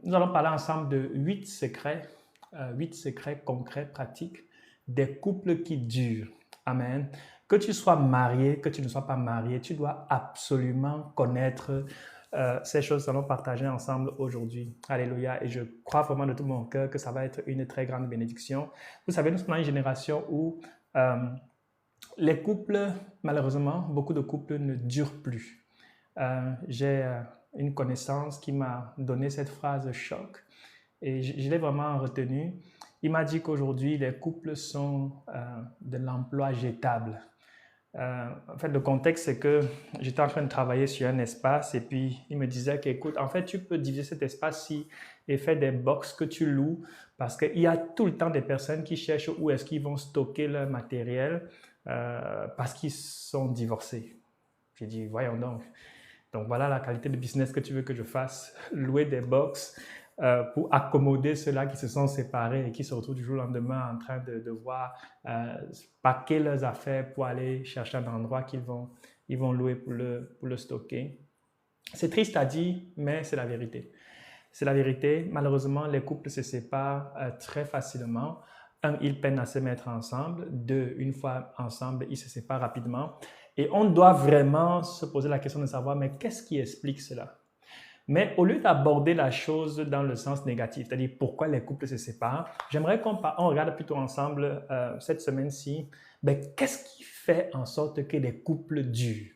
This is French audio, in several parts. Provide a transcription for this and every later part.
nous allons parler ensemble de 8 secrets concrets, pratiques, des couples qui durent. Amen. Que tu sois marié, que tu ne sois pas marié, tu dois absolument connaître ces choses que nous allons partager ensemble aujourd'hui. Alléluia. Et je crois vraiment de tout mon cœur que ça va être une très grande bénédiction. Vous savez, nous sommes dans une génération où les couples, malheureusement, beaucoup de couples ne durent plus. J'ai une connaissance qui m'a donné cette phrase choc et je l'ai vraiment retenue. Il m'a dit qu'aujourd'hui, les couples sont de l'emploi jetable. En fait, le contexte, c'est que j'étais en train de travailler sur un espace et puis il me disait qu'écoute, en fait, tu peux diviser cet espace-ci et faire des box que tu loues parce qu'il y a tout le temps des personnes qui cherchent où est-ce qu'ils vont stocker leur matériel parce qu'ils sont divorcés. J'ai dit, voyons donc. Donc voilà la qualité de business que tu veux que je fasse, louer des box pour accommoder ceux-là qui se sont séparés et qui se retrouvent du jour au lendemain en train de devoir packer leurs affaires pour aller chercher un endroit qu'ils vont louer pour le stocker. C'est triste à dire, mais c'est la vérité. C'est la vérité. Malheureusement, les couples se séparent très facilement. Un, ils peinent à se mettre ensemble. Deux, une fois ensemble, ils se séparent rapidement. Et on doit vraiment se poser la question de savoir, mais qu'est-ce qui explique cela? Mais au lieu d'aborder la chose dans le sens négatif, c'est-à-dire pourquoi les couples se séparent, j'aimerais qu'on regarde plutôt ensemble cette semaine-ci, qu'est-ce qui fait en sorte que les couples durent?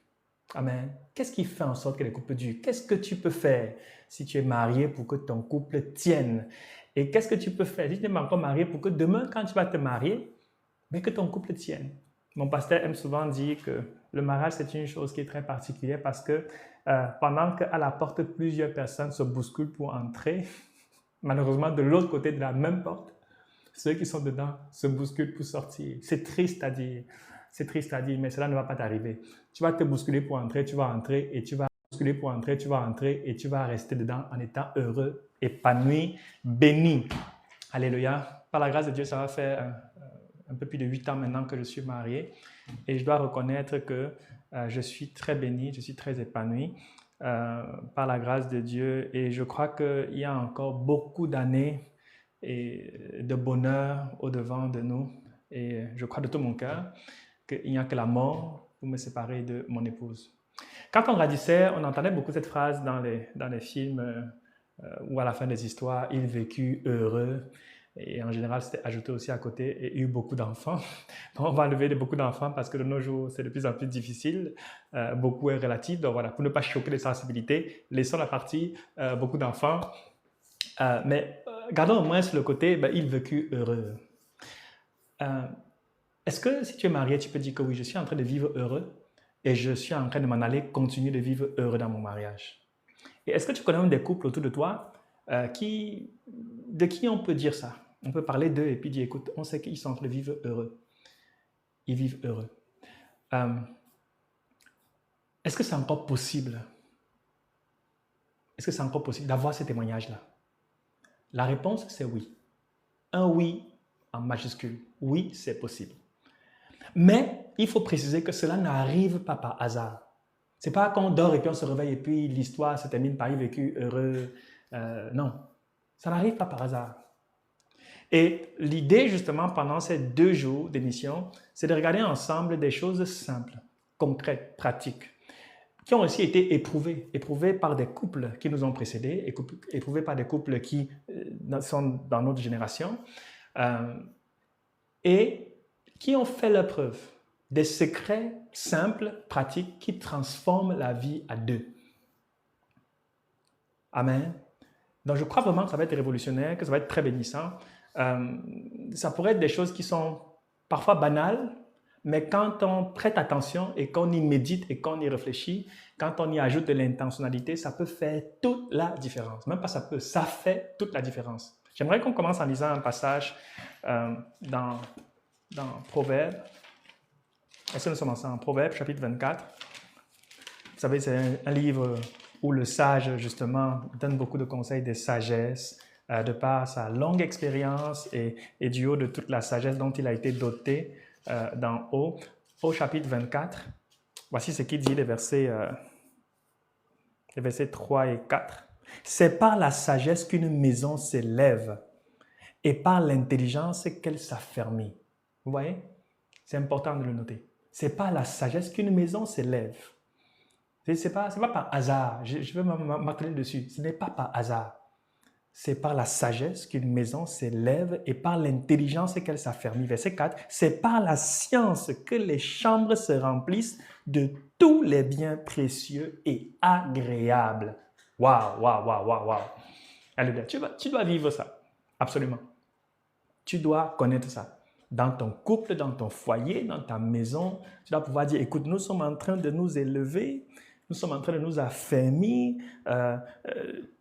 Amen. Qu'est-ce qui fait en sorte que les couples durent? Qu'est-ce que tu peux faire si tu es marié pour que ton couple tienne? Et qu'est-ce que tu peux faire si tu n'es pas encore marié pour que demain, quand tu vas te marier, que ton couple tienne? Mon pasteur aime souvent dire que le mariage, c'est une chose qui est très particulière parce que pendant qu'à la porte, plusieurs personnes se bousculent pour entrer, malheureusement, de l'autre côté de la même porte, ceux qui sont dedans se bousculent pour sortir. C'est triste à dire, mais cela ne va pas t'arriver. Tu vas te bousculer pour entrer, tu vas entrer et tu vas bousculer pour entrer, tu vas entrer et tu vas rester dedans en étant heureux, épanoui, béni. Alléluia. Par la grâce de Dieu, ça va faire un peu plus de 8 ans maintenant que je suis marié et je dois reconnaître que je suis très béni, je suis très épanoui par la grâce de Dieu et je crois qu'il y a encore beaucoup d'années et de bonheur au-devant de nous et je crois de tout mon cœur qu'il n'y a que la mort pour me séparer de mon épouse. Quand on grandissait, on entendait beaucoup cette phrase dans les films ou à la fin des histoires, « il vécut heureux ». Et en général, c'était ajouté aussi à côté et eu beaucoup d'enfants. On va enlever beaucoup d'enfants parce que de nos jours, c'est de plus en plus difficile. Beaucoup est relatif. Donc voilà, pour ne pas choquer les sensibilités, laissons la partie beaucoup d'enfants. Mais gardons au moins sur le côté, il vécut heureux. Est-ce que si tu es marié, tu peux dire que oui, je suis en train de vivre heureux et je suis en train de m'en aller continuer de vivre heureux dans mon mariage? Et est-ce que tu connais même des couples autour de toi de qui on peut dire ça? On peut parler d'eux et puis dire, écoute, on sait qu'ils sont en train de vivre heureux. Ils vivent heureux. Est-ce que c'est encore possible? Est-ce que c'est encore possible d'avoir ces témoignages-là? La réponse, c'est oui. Un oui en majuscule. Oui, c'est possible. Mais il faut préciser que cela n'arrive pas par hasard. C'est pas qu'on dort et puis on se réveille et puis l'histoire se termine par « il vécu heureux ». Non, ça n'arrive pas par hasard. Et l'idée, justement, pendant ces 2 jours d'émission, c'est de regarder ensemble des choses simples, concrètes, pratiques, qui ont aussi été éprouvées par des couples qui nous ont précédés, éprouvées par des couples qui sont dans notre génération, et qui ont fait leur preuve. Des secrets simples, pratiques, qui transforment la vie à 2. Amen. Donc, je crois vraiment que ça va être révolutionnaire, que ça va être très bénissant. Ça pourrait être des choses qui sont parfois banales, mais quand on prête attention et qu'on y médite et qu'on y réfléchit, quand on y ajoute de l'intentionnalité, ça peut faire toute la différence. Même pas ça peut, ça fait toute la différence. J'aimerais qu'on commence en lisant un passage dans Proverbes. Est-ce que nous sommes ensemble? Proverbes, chapitre 24. Vous savez, c'est un livre où le sage, justement, donne beaucoup de conseils de sagesse, de par sa longue expérience et du haut de toute la sagesse dont il a été doté d'en haut. Au chapitre 24, voici ce qu'il dit, les versets 3 et 4. C'est par la sagesse qu'une maison s'élève et par l'intelligence qu'elle s'affermit. Vous voyez? C'est important de le noter. C'est par la sagesse qu'une maison s'élève. C'est pas par hasard. Je veux m'atteler dessus. Ce n'est pas par hasard. C'est par la sagesse qu'une maison s'élève et par l'intelligence qu'elle s'affermit. Verset 4, c'est par la science que les chambres se remplissent de tous les biens précieux et agréables. Waouh, waouh, waouh, waouh, waouh. Alléluia. Tu dois vivre ça. Absolument. Tu dois connaître ça. Dans ton couple, dans ton foyer, dans ta maison, tu dois pouvoir dire, écoute, nous sommes en train de nous élever, nous sommes en train de nous affermir,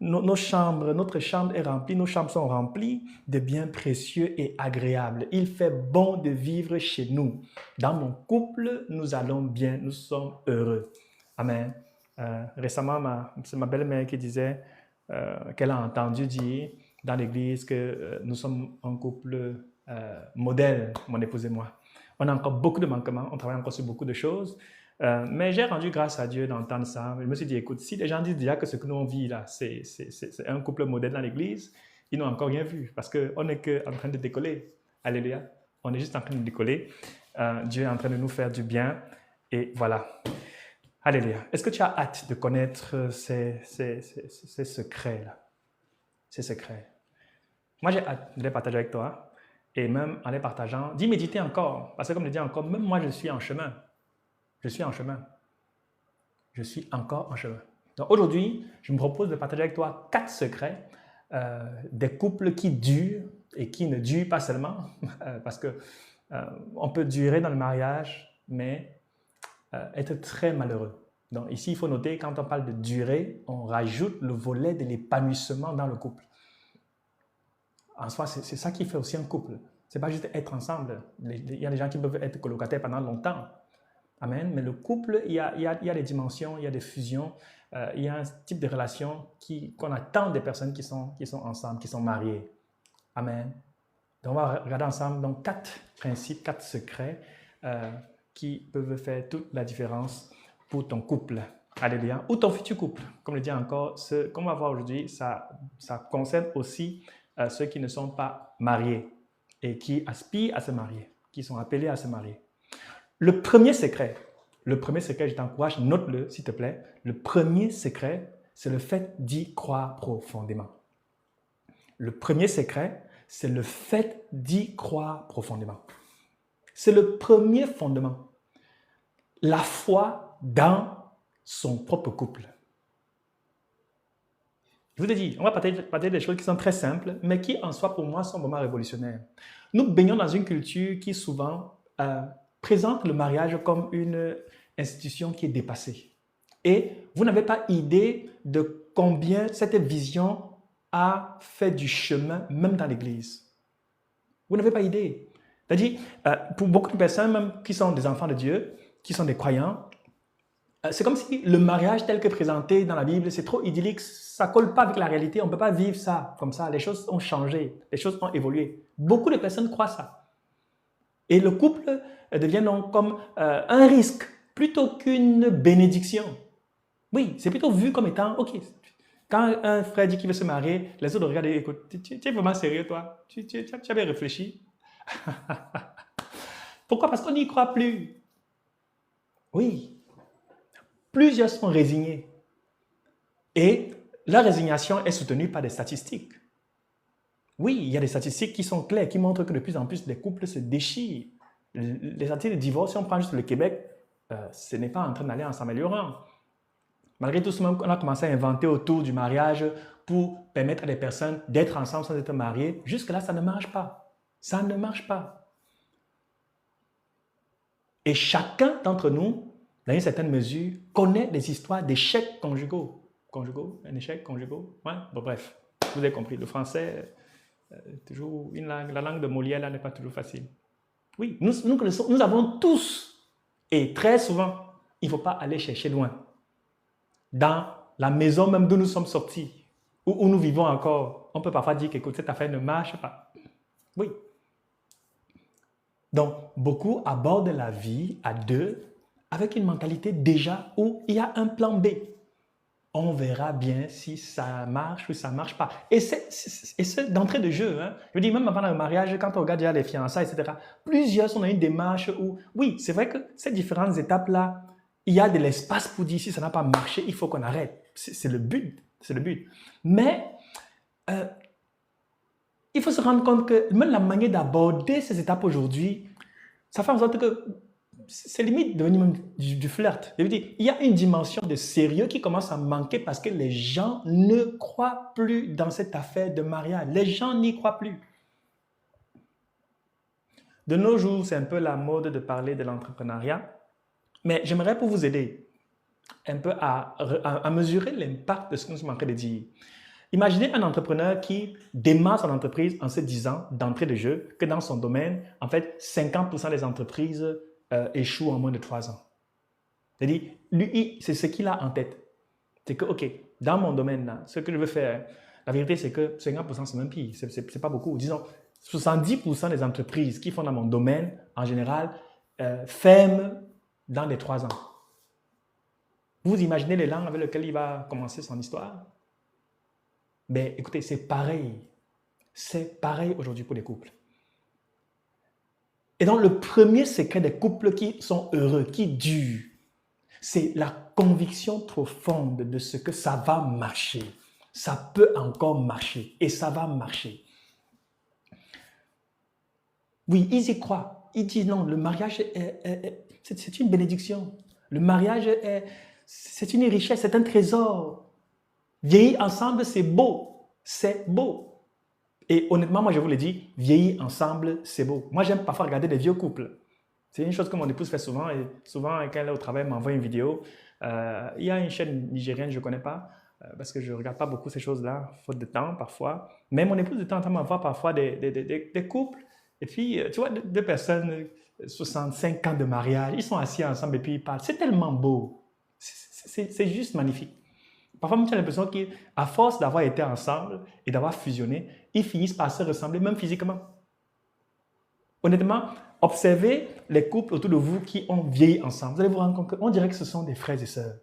notre chambre est remplie, nos chambres sont remplies de biens précieux et agréables. Il fait bon de vivre chez nous. Dans mon couple, nous allons bien, nous sommes heureux. Amen. Récemment, c'est ma belle-mère qui disait qu'elle a entendu dire dans l'église que nous sommes un couple modèle, mon épouse et moi. On a encore beaucoup de manquements, on travaille encore sur beaucoup de choses, mais j'ai rendu grâce à Dieu d'entendre ça. Je me suis dit, écoute, si les gens disent déjà que ce que nous on vit là, c'est un couple modèle dans l'église, ils n'ont encore rien vu parce qu'on n'est qu'en train de décoller. Alléluia. On est juste en train de décoller. Dieu est en train de nous faire du bien et voilà. Alléluia. Est-ce que tu as hâte de connaître ces secrets-là? Ces secrets. Moi, j'ai hâte de les partager avec toi et même en les partageant, d'y méditer encore. Parce que comme je dis encore, même moi, je suis en chemin. Je suis en chemin. Je suis encore en chemin. Donc aujourd'hui, je me propose de partager avec toi 4 secrets des couples qui durent et qui ne durent pas seulement, parce que on peut durer dans le mariage, mais être très malheureux. Donc ici, il faut noter, quand on parle de durée, on rajoute le volet de l'épanouissement dans le couple. En soi, c'est ça qui fait aussi un couple. Ce n'est pas juste être ensemble. Il y a des gens qui peuvent être colocataires pendant longtemps. Amen. Mais le couple, il y a des dimensions, il y a des fusions, il y a un type de relation qu'on attend des personnes qui sont ensemble, qui sont mariées. Amen. Donc, on va regarder ensemble donc 4 principes, 4 secrets qui peuvent faire toute la différence pour ton couple. Alléluia. Ou ton futur couple. Comme je dis encore, ce qu'on va voir aujourd'hui, ça concerne aussi ceux qui ne sont pas mariés et qui aspirent à se marier, qui sont appelés à se marier. Le premier secret, je t'encourage, note-le s'il te plaît. Le premier secret, c'est le fait d'y croire profondément. Le premier secret, c'est le fait d'y croire profondément. C'est le premier fondement. La foi dans son propre couple. Je vous ai dit, on va partager des choses qui sont très simples, mais qui en soi pour moi sont vraiment révolutionnaires. Nous baignons dans une culture qui souvent présente le mariage comme une institution qui est dépassée. Et vous n'avez pas idée de combien cette vision a fait du chemin, même dans l'Église. Vous n'avez pas idée. C'est-à-dire, pour beaucoup de personnes, même qui sont des enfants de Dieu, qui sont des croyants, c'est comme si le mariage tel que présenté dans la Bible, c'est trop idyllique, ça ne colle pas avec la réalité, on ne peut pas vivre ça comme ça. Les choses ont changé, les choses ont évolué. Beaucoup de personnes croient ça. Et le couple devient donc comme un risque plutôt qu'une bénédiction. Oui, c'est plutôt vu comme étant, ok, quand un frère dit qu'il veut se marier, les autres regardent et écoute, tu es vraiment sérieux toi? Tu avais réfléchi? Pourquoi? Parce qu'on n'y croit plus. Oui. Plusieurs sont résignés. Et la résignation est soutenue par des statistiques. Oui, il y a des statistiques qui sont claires, qui montrent que de plus en plus les couples se déchirent. Les statistiques de divorce, si on prend juste le Québec, ce n'est pas en train d'aller en s'améliorant. Malgré tout ce qu'on a commencé à inventer autour du mariage pour permettre à des personnes d'être ensemble sans être mariées, jusque-là, ça ne marche pas. Ça ne marche pas. Et chacun d'entre nous, dans une certaine mesure, connaît des histoires d'échecs conjugaux. Un échec conjugaux. Ouais, bon, bref, vous avez compris. Le français, toujours une langue, la langue de Molière là n'est pas toujours facile. Oui, nous avons tous, et très souvent, il ne faut pas aller chercher loin. Dans la maison même d'où nous sommes sortis, où nous vivons encore, on peut parfois dire que cette affaire ne marche pas. Oui. Donc, beaucoup abordent la vie à deux avec une mentalité déjà où il y a un plan B. on verra bien si ça marche ou ça ne marche pas. Et c'est d'entrée de jeu. Hein. Je dis, même avant le mariage, quand on regarde déjà les fiançailles, etc., plusieurs sont dans une démarche où, oui, c'est vrai que ces différentes étapes-là, il y a de l'espace pour dire, si ça n'a pas marché, il faut qu'on arrête. C'est le but. C'est le but. Mais il faut se rendre compte que même la manière d'aborder ces étapes aujourd'hui, ça fait en sorte que c'est limite devenu même du flirt. Je veux dire, il y a une dimension de sérieux qui commence à manquer parce que les gens ne croient plus dans cette affaire de mariage. Les gens n'y croient plus. De nos jours, c'est un peu la mode de parler de l'entrepreneuriat, mais j'aimerais pour vous aider un peu à mesurer l'impact de ce que nous sommes en train de dire. Imaginez un entrepreneur qui démarre son entreprise en se disant, d'entrée de jeu, que dans son domaine, en fait, 50% des entreprises échouent en moins de 3 ans. C'est-à-dire, lui, c'est ce qu'il a en tête. C'est que, OK, dans mon domaine, là, ce que je veux faire, la vérité, c'est que 50%, c'est même pire. C'est pas beaucoup. Disons, 70% des entreprises qui font dans mon domaine, en général, ferment dans les 3 ans. Vous imaginez l'élan avec lequel il va commencer son histoire? Ben, écoutez, c'est pareil. C'est pareil aujourd'hui pour les couples. Et donc, le premier secret des couples qui sont heureux, qui durent, c'est la conviction profonde de ce que ça va marcher. Ça peut encore marcher et ça va marcher. Oui, ils y croient. Ils disent non, le mariage, c'est une bénédiction. Le mariage, c'est une richesse, c'est un trésor. Vieillir ensemble, c'est beau. C'est beau. Et honnêtement, moi, je vous le dis, vieillir ensemble, c'est beau. Moi, j'aime parfois regarder des vieux couples. C'est une chose que mon épouse fait souvent. Et souvent, quand elle est au travail, elle m'envoie une vidéo. Il y a une chaîne nigérienne, je ne connais pas, parce que je ne regarde pas beaucoup ces choses-là, faute de temps parfois. Mais mon épouse, de temps en temps, m'envoie parfois des couples. Et puis, tu vois, deux personnes, 65 ans de mariage, ils sont assis ensemble et puis ils parlent. C'est tellement beau. C'est juste magnifique. Parfois, tu as l'impression qu'à force d'avoir été ensemble et d'avoir fusionné, ils finissent par se ressembler, même physiquement. Honnêtement, observez les couples autour de vous qui ont vieilli ensemble. Vous allez vous rendre compte qu'on dirait que ce sont des frères et sœurs.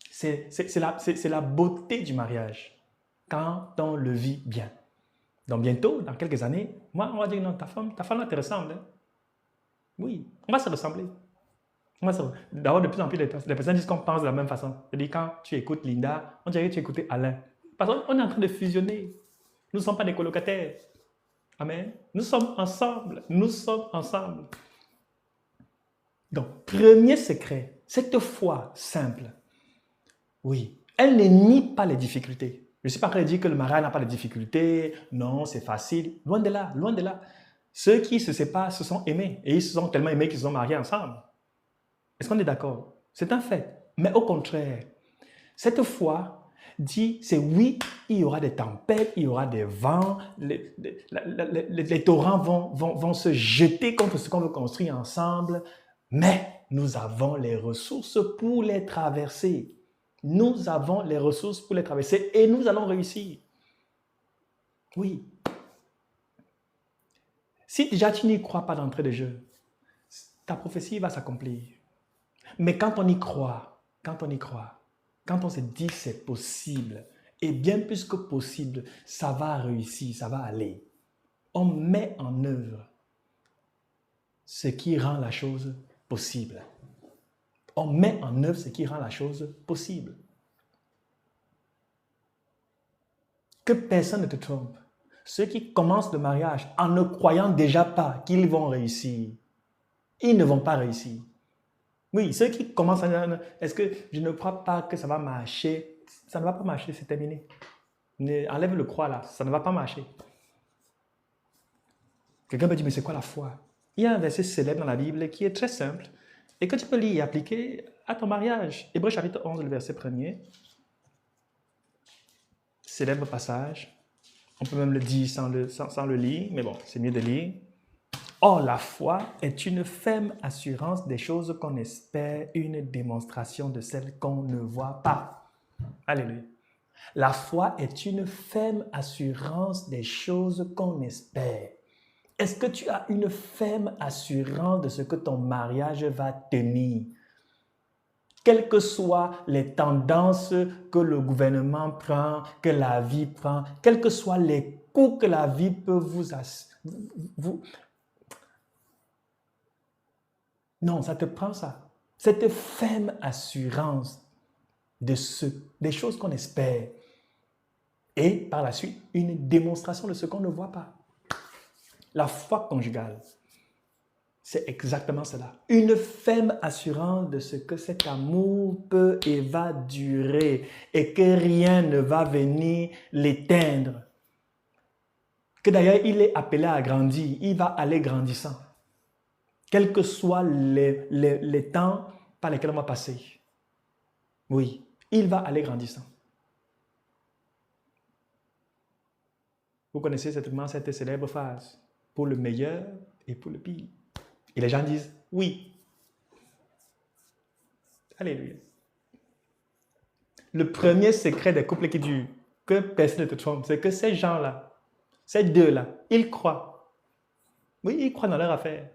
C'est la beauté du mariage quand on le vit bien. Donc bientôt, dans quelques années, moi, on va dire non, ta femme là, te ressemble. Hein? Oui, on va se ressembler. D'abord, de plus en plus, les personnes disent qu'on pense de la même façon. C'est-à-dire, quand tu écoutes Linda, on dirait que tu écoutes Alain. Parce qu'on est en train de fusionner. Nous ne sommes pas des colocataires. Amen. Nous sommes ensemble. Nous sommes ensemble. Donc, premier secret, cette foi simple. Oui, elle ne nie pas les difficultés. Je ne suis pas en train de dire que le mariage n'a pas de difficultés. Non, c'est facile. Loin de là, loin de là. Ceux qui se séparent se sont aimés. Et ils se sont tellement aimés qu'ils se sont mariés ensemble. Est-ce qu'on est d'accord? C'est un fait. Mais au contraire, cette foi dit, c'est oui, il y aura des tempêtes, il y aura des vents, les torrents vont se jeter contre ce qu'on veut construire ensemble, mais nous avons les ressources pour les traverser. Nous avons les ressources pour les traverser et nous allons réussir. Oui. Si déjà tu n'y crois pas d'entrée de jeu, ta prophétie va s'accomplir. Mais quand on y croit, quand on se dit c'est possible, et bien plus que possible, ça va réussir, ça va aller. On met en œuvre ce qui rend la chose possible. On met en œuvre ce qui rend la chose possible. Que personne ne te trompe. Ceux qui commencent le mariage en ne croyant déjà pas qu'ils vont réussir, ils ne vont pas réussir. Oui, ceux qui commencent à dire, est-ce que je ne crois pas que ça va marcher? Ça ne va pas marcher, c'est terminé. Enlève le croix là, ça ne va pas marcher. Quelqu'un peut dire, mais c'est quoi la foi? Il y a un verset célèbre dans la Bible qui est très simple et que tu peux lire et appliquer à ton mariage. Hébreux chapitre 11, le verset 1er. Célèbre passage. On peut même le dire sans le lire, mais bon, c'est mieux de lire. Or, la foi est une ferme assurance des choses qu'on espère, une démonstration de celles qu'on ne voit pas. Alléluia. La foi est une ferme assurance des choses qu'on espère. Est-ce que tu as une ferme assurance de ce que ton mariage va tenir? Quelles que soient les tendances que le gouvernement prend, que la vie prend, quels que soient les coups que la vie peut vous... Non, ça te prend ça. Cette ferme assurance des choses qu'on espère. Et par la suite, une démonstration de ce qu'on ne voit pas. La foi conjugale, c'est exactement cela. Une ferme assurance de ce que cet amour peut et va durer et que rien ne va venir l'éteindre. Que d'ailleurs, il est appelé à grandir, il va aller grandissant. Quels que soient les temps par lesquels on va passer. Oui, il va aller grandissant. Vous connaissez certainement cette célèbre phrase, pour le meilleur et pour le pire. Et les gens disent oui. Alléluia. Le premier secret des couples qui durent, que personne ne te trompe, c'est que ces gens-là, ces deux-là, ils croient. Oui, ils croient dans leur affaire.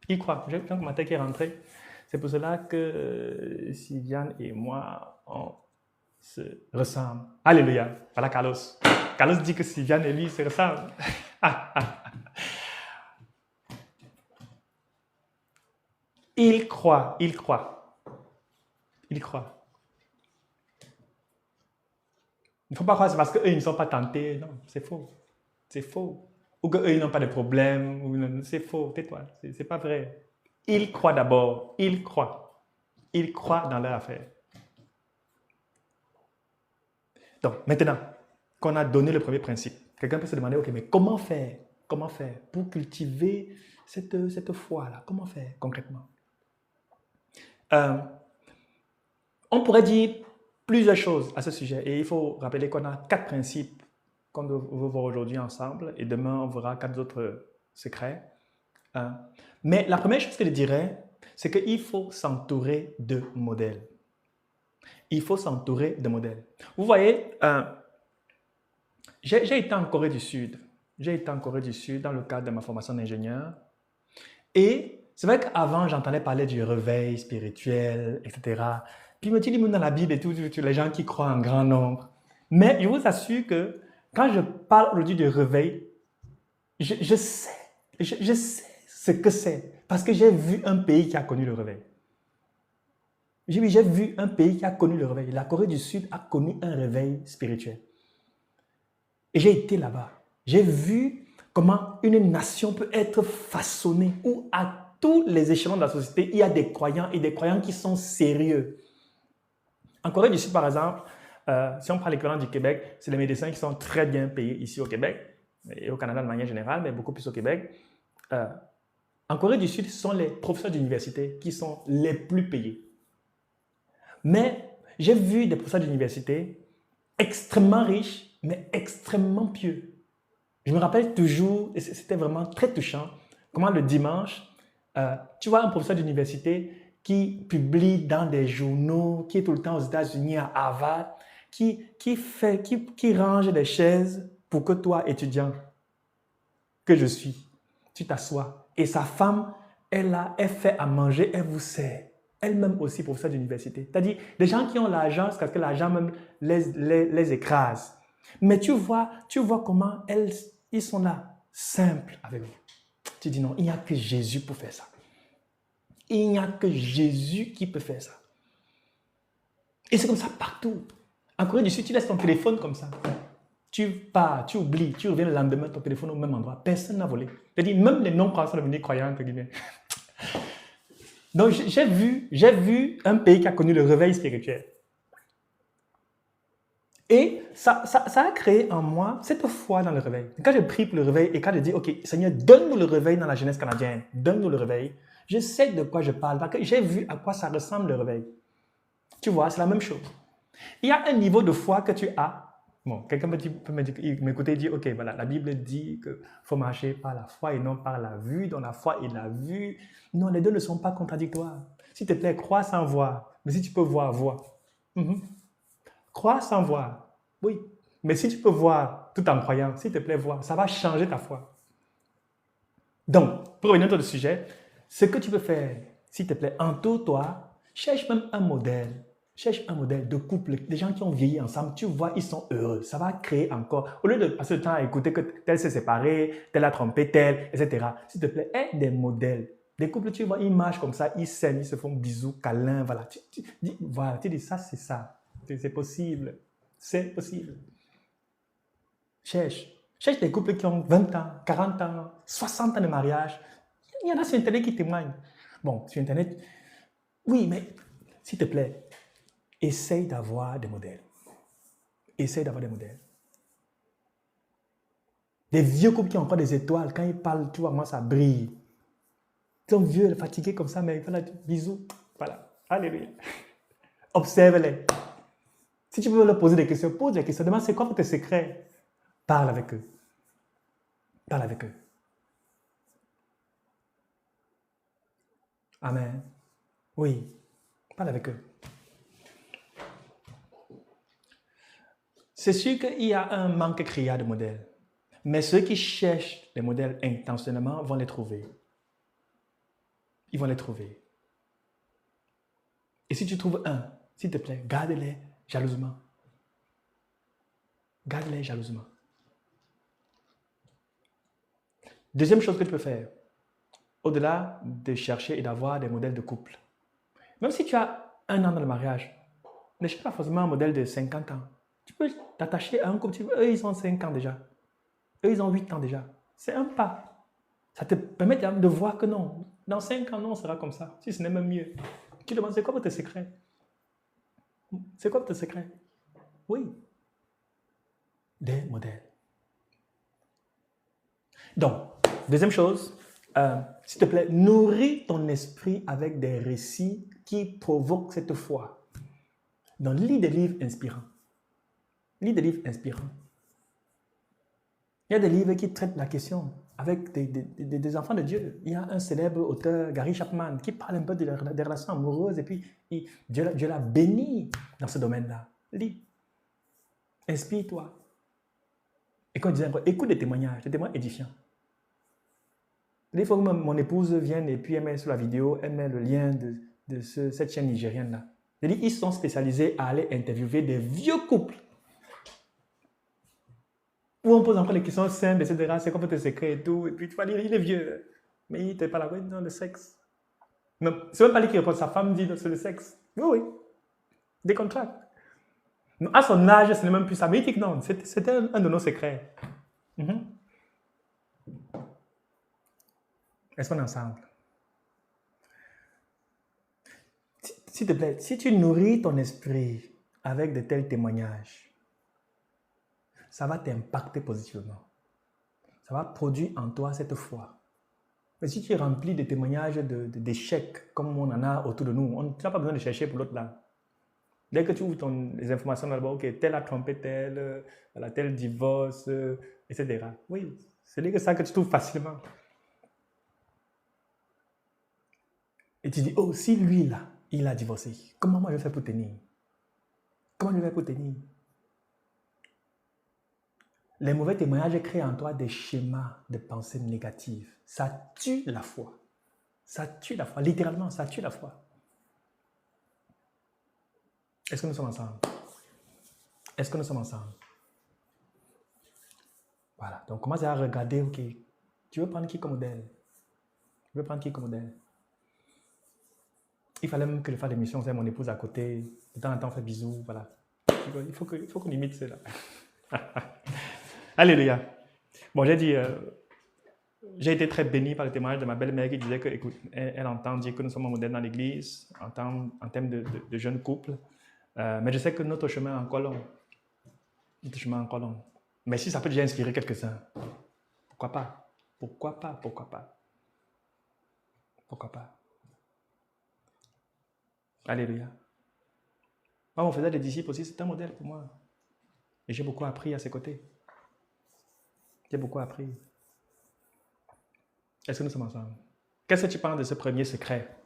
Ils croient. J'ai un commentaire qui est rentré. C'est pour cela que Sylviane et moi, on se ressemblent. Alléluia. Voilà Carlos. Carlos dit que Sylviane et lui se ressemblent. Il croit. Il ne faut pas croire que c'est parce qu'eux, ils ne sont pas tentés. Non, c'est faux. C'est faux. Ou qu'eux, ils n'ont pas de problème. C'est faux. Tais-toi. C'est pas vrai. Ils croient d'abord. Ils croient. Ils croient dans leur affaire. Donc, maintenant qu'on a donné le premier principe, quelqu'un peut se demander, ok, mais comment faire pour cultiver cette foi-là? Comment faire concrètement? On pourrait dire plusieurs choses à ce sujet et il faut rappeler qu'on a 4 principes qu'on veut voir aujourd'hui ensemble et demain on verra 4 autres secrets. Mais la première chose que je dirais, c'est qu'il faut s'entourer de modèles. Il faut s'entourer de modèles. Vous voyez, j'ai été en Corée du Sud. J'ai été en Corée du Sud dans le cadre de ma formation d'ingénieur. Et c'est vrai qu'avant, j'entendais parler du réveil spirituel, etc. Puis je me dis, dans la Bible et tout, les gens qui croient en grand nombre. Mais je vous assure que quand je parle aujourd'hui du réveil, je sais ce que c'est. Parce que j'ai vu un pays qui a connu le réveil. J'ai vu un pays qui a connu le réveil. La Corée du Sud a connu un réveil spirituel. Et j'ai été là-bas. J'ai vu comment une nation peut être façonnée où à tous les échelons de la société, il y a des croyants et des croyants qui sont sérieux. En Corée du Sud, par exemple, si on prend l'équivalent du Québec, c'est les médecins qui sont très bien payés ici au Québec et au Canada de manière générale, mais beaucoup plus au Québec. En Corée du Sud, ce sont les professeurs d'université qui sont les plus payés. Mais j'ai vu des professeurs d'université extrêmement riches, mais extrêmement pieux. Je me rappelle toujours, et c'était vraiment très touchant, comment le dimanche, tu vois un professeur d'université qui publie dans des journaux, qui est tout le temps aux États-Unis, à Harvard, qui range des chaises pour que toi, étudiant, que je suis, tu t'assois. Et sa femme, elle fait à manger, elle vous sert. Elle-même aussi professeur d'université. C'est-à-dire, des gens qui ont l'argent, c'est parce que l'argent même les écrase. Mais tu vois comment ils sont là, simples avec vous. Tu dis non, il n'y a que Jésus pour faire ça. Il n'y a que Jésus qui peut faire ça. Et c'est comme ça partout. En Corée du Sud, tu laisses ton téléphone comme ça. Tu pars, tu oublies, tu reviens le lendemain, ton téléphone au même endroit. Personne n'a volé. C'est-à-dire, même les non-croyants sont devenus croyants, entre guillemets. Donc, j'ai vu un pays qui a connu le réveil spirituel. Et ça a créé en moi cette foi dans le réveil. Quand je prie pour le réveil et quand je dis, OK, Seigneur, donne-nous le réveil dans la jeunesse canadienne, donne-nous le réveil, je sais de quoi je parle parce que j'ai vu à quoi ça ressemble le réveil. Tu vois, c'est la même chose. Il y a un niveau de foi que tu as. Bon, quelqu'un peut m'écouter et dire, OK, voilà, la Bible dit qu'il faut marcher par la foi et non par la vue. Dans la foi et la vue, non, les deux ne sont pas contradictoires. S'il te plaît, crois sans voir. Mais si tu peux voir, vois. Crois sans voir. Oui. Mais si tu peux voir tout en croyant, s'il te plaît, vois. Ça va changer ta foi. Donc, pour revenir au sujet, ce que tu peux faire, s'il te plaît, entoure-toi Cherche même un modèle. Cherche un modèle de couple, des gens qui ont vieilli ensemble, tu vois, ils sont heureux. Ça va créer encore, au lieu de passer le temps à écouter que tel s'est séparé, tel a trompé tel, etc. S'il te plaît, aie des modèles. Des couples, tu vois, ils marchent comme ça, ils s'aiment, ils se font bisous, câlins, voilà. Tu dis ça, c'est ça. C'est possible. C'est possible. Cherche. Cherche des couples qui ont 20 ans, 40 ans, 60 ans de mariage. Il y en a sur Internet qui témoignent. Bon, sur Internet, oui, mais s'il te plaît, essaye d'avoir des modèles. Essaye d'avoir des modèles. Des vieux couples qui ont encore des étoiles, quand ils parlent, tu vois, moi, ça brille. Ils sont vieux, fatigués comme ça, mais voilà, bisous. Voilà. Alléluia. Observe-les. Si tu veux leur poser des questions, pose des questions. Demande, c'est quoi tes secrets? Parle avec eux. Parle avec eux. Amen. Oui. Parle avec eux. C'est sûr qu'il y a un manque criard de modèles. Mais ceux qui cherchent les modèles intentionnellement vont les trouver. Ils vont les trouver. Et si tu trouves un, s'il te plaît, garde-les jalousement. Garde-les jalousement. Deuxième chose que tu peux faire, au-delà de chercher et d'avoir des modèles de couple, même si tu as un an dans le mariage, ne cherche pas forcément un modèle de 50 ans. Tu peux t'attacher à un couple, eux ils ont 5 ans déjà. Eux ils ont 8 ans déjà. C'est un pas. Ça te permet de voir que non, dans 5 ans, non, on sera comme ça. Si ce n'est même mieux. Tu demandes, c'est quoi votre secret? C'est quoi votre secret? Oui. Des modèles. Donc, deuxième chose, s'il te plaît, nourris ton esprit avec des récits qui provoquent cette foi. Donc, lis des livres inspirants. Lis des livres inspirants. Il y a des livres qui traitent la question avec des enfants de Dieu. Il y a un célèbre auteur, Gary Chapman, qui parle un peu des relations amoureuses et puis Dieu l'a béni dans ce domaine-là. Lis. Inspire-toi. Et quand je disais encore, écoute des témoignages édifiants. Il faut que mon épouse vienne et puis elle met sur la vidéo, elle met le lien de cette chaîne nigérienne-là. Ils sont spécialisés à aller interviewer des vieux couples où on pose encore les questions simples, etc. C'est quoi votre secret et tout. Et puis tu vas dire, il est vieux. Mais il n'était pas là. Oui, non, le sexe. Non, c'est même pas lui qui répond. Sa femme dit, c'est le sexe. Oui, oui. Décontracte. À son âge, ce n'est même plus ça. Mais il dit que non, c'était un de nos secrets. Est-ce qu'on est ensemble? S'il te plaît, si tu nourris ton esprit avec de tels témoignages, ça va t'impacter positivement. Ça va produire en toi cette foi. Mais si tu es rempli de témoignages d'échecs, comme on en a autour de nous, tu n'as pas besoin de chercher pour l'autre là. Dès que tu ouvres les informations là-bas, ok, tel a trompé tel, voilà, tel divorce, etc. Oui, c'est ça que tu trouves facilement. Et tu dis, oh, si lui là, il a divorcé, comment moi je vais faire pour tenir? Comment je vais faire pour tenir? Les mauvais témoignages créent en toi des schémas de pensée négatives. Ça tue la foi. Ça tue la foi. Littéralement, ça tue la foi. Est-ce que nous sommes ensemble? Est-ce que nous sommes ensemble? Voilà. Donc, commence à regarder, ok, tu veux prendre qui comme modèle? Tu veux prendre qui comme modèle? Il fallait même que je fasse l'émission, c'est mon épouse à côté. De temps en temps, on fait bisous, voilà. Il faut qu'on imite cela. Alléluia. Bon, j'ai dit, j'ai été très béni par le témoignage de ma belle-mère qui disait que, écoute, elle entend dire que nous sommes un modèle dans l'église en termes de jeunes couples. Mais je sais que notre chemin est encore long. Notre chemin est encore long. Mais si ça peut déjà inspirer quelques-uns, pourquoi pas? Pourquoi pas? Pourquoi pas? Pourquoi pas? Alléluia. Moi, on faisait des disciples aussi, c'est un modèle pour moi. Et j'ai beaucoup appris à ses côtés. J'ai beaucoup appris. Est-ce que nous sommes ensemble? Qu'est-ce que tu penses de ce premier secret?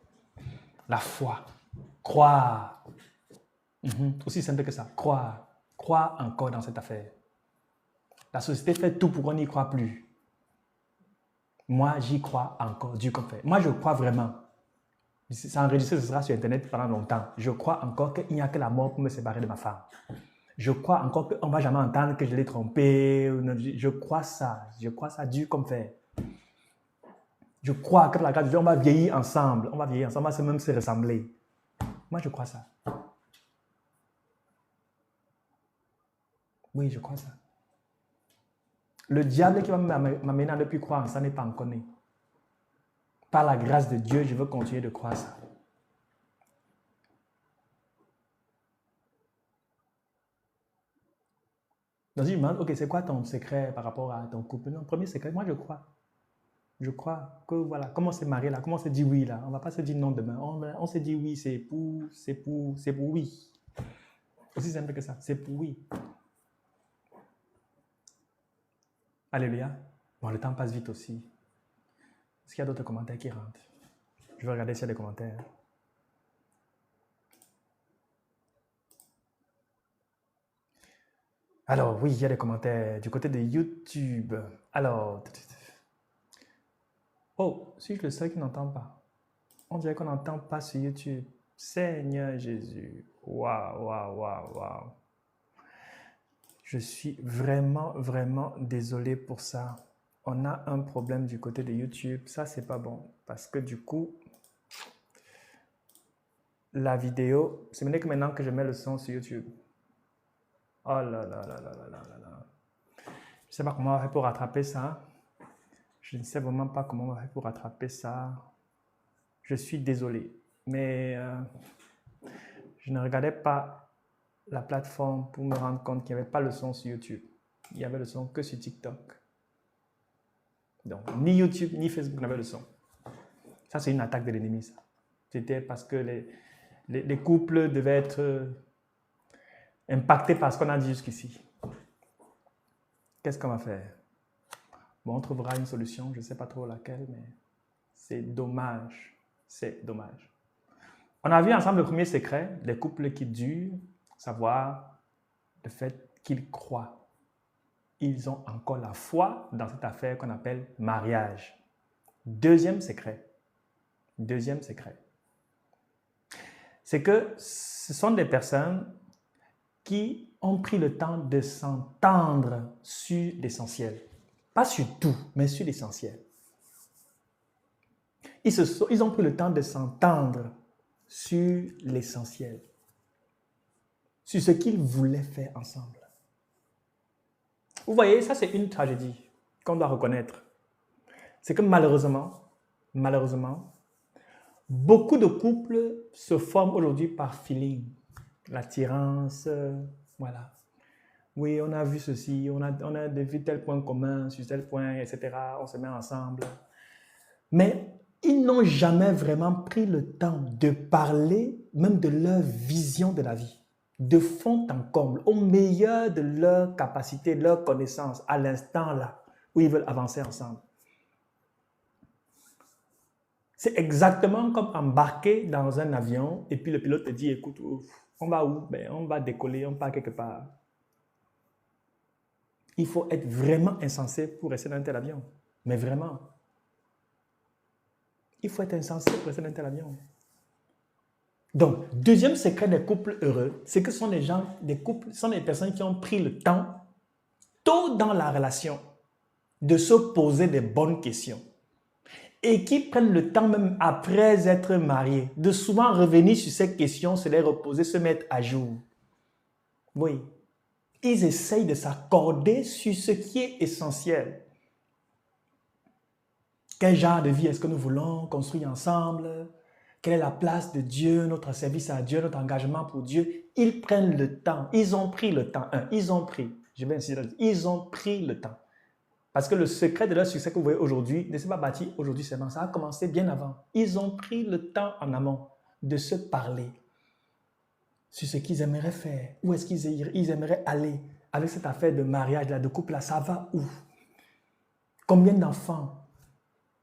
La foi. Croire. Aussi simple que ça. Croire. Croire encore dans cette affaire. La société fait tout pour qu'on n'y croit plus. Moi, j'y crois encore, Dieu qu'on fait. Moi, je crois vraiment. C'est enregistré, ce sera sur Internet pendant longtemps. Je crois encore qu'il n'y a que la mort pour me séparer de ma femme. Je crois encore qu'on ne va jamais entendre que je l'ai trompée. Je crois ça. Je crois ça dur comme fer. Je crois que par la grâce de Dieu, on va vieillir ensemble. On va vieillir ensemble, on va même se ressembler. Moi, je crois ça. Oui, je crois ça. Le diable qui va m'amener à ne plus croire, ça n'est pas encore né. Par la grâce de Dieu, je veux continuer de croire ça. Donc, je me demande, ok, c'est quoi ton secret par rapport à ton couple? Non, premier secret, moi je crois. Je crois que voilà, comment on s'est marié là, comment on s'est dit oui là, on ne va pas se dire non demain. On s'est dit oui, c'est pour oui. Aussi simple que ça, c'est pour oui. Alléluia. Bon, le temps passe vite aussi. Est-ce qu'il y a d'autres commentaires qui rentrent? Je vais regarder s'il y a des commentaires. Alors, oui, il y a des commentaires du côté de YouTube. Alors, oh, suis-je le seul qui n'entend pas? On dirait qu'on n'entend pas sur YouTube. Seigneur Jésus. Waouh, waouh, waouh, waouh. Je suis vraiment, vraiment désolé pour ça. On a un problème du côté de YouTube. Ça, c'est pas bon. Parce que du coup, la vidéo, c'est que maintenant que je mets le son sur YouTube. Oh là là là là là là là. Je ne sais pas comment on va faire pour rattraper ça. Je ne sais vraiment pas comment on va faire pour rattraper ça. Je suis désolé. Mais je ne regardais pas la plateforme pour me rendre compte qu'il n'y avait pas le son sur YouTube. Il y avait le son que sur TikTok. Donc, ni YouTube, ni Facebook n'avaient le son. Ça, c'est une attaque de l'ennemi, ça. C'était parce que les couples devaient être impactés par ce qu'on a dit jusqu'ici. Qu'est-ce qu'on va faire? Bon, on trouvera une solution, je ne sais pas trop laquelle, mais c'est dommage. C'est dommage. On a vu ensemble le premier secret, des couples qui durent, savoir le fait qu'ils croient. Ils ont encore la foi dans cette affaire qu'on appelle mariage. Deuxième secret, c'est que ce sont des personnes qui ont pris le temps de s'entendre sur l'essentiel. Pas sur tout, mais sur l'essentiel. Ils ont pris le temps de s'entendre sur l'essentiel, sur ce qu'ils voulaient faire ensemble. Vous voyez, ça c'est une tragédie qu'on doit reconnaître. C'est que malheureusement, beaucoup de couples se forment aujourd'hui par feeling. L'attirance, voilà. Oui, on a vu ceci, on a vu tel point commun sur tel point, etc. On se met ensemble. Mais ils n'ont jamais vraiment pris le temps de parler même de leur vision de la vie, de fond en comble, au meilleur de leur capacité, de leur connaissance, à l'instant là, où ils veulent avancer ensemble. C'est exactement comme embarquer dans un avion et puis le pilote te dit, écoute, on va où? Ben, on va décoller, on part quelque part. Il faut être vraiment insensé pour rester dans un tel avion. Mais vraiment. Il faut être insensé pour rester dans un tel avion. Donc, deuxième secret des couples heureux, c'est que ce sont sont des personnes qui ont pris le temps, tôt dans la relation, de se poser des bonnes questions. Et qui prennent le temps, même après être mariés, de souvent revenir sur ces questions, se les reposer, se mettre à jour. Oui. Ils essayent de s'accorder sur ce qui est essentiel. Quel genre de vie est-ce que nous voulons construire ensemble? Quelle est la place de Dieu, notre service à Dieu, notre engagement pour Dieu? Ils prennent le temps. Ils ont pris le temps. Ils ont pris. Je vais insister là-dessus. Ils ont pris le temps. Parce que le secret de leur succès que vous voyez aujourd'hui ne s'est pas bâti aujourd'hui seulement. Ça a commencé bien avant. Ils ont pris le temps en amont de se parler sur ce qu'ils aimeraient faire. Où est-ce qu'ils aimeraient aller avec cette affaire de mariage, là, de couple là. Ça va où? Combien d'enfants?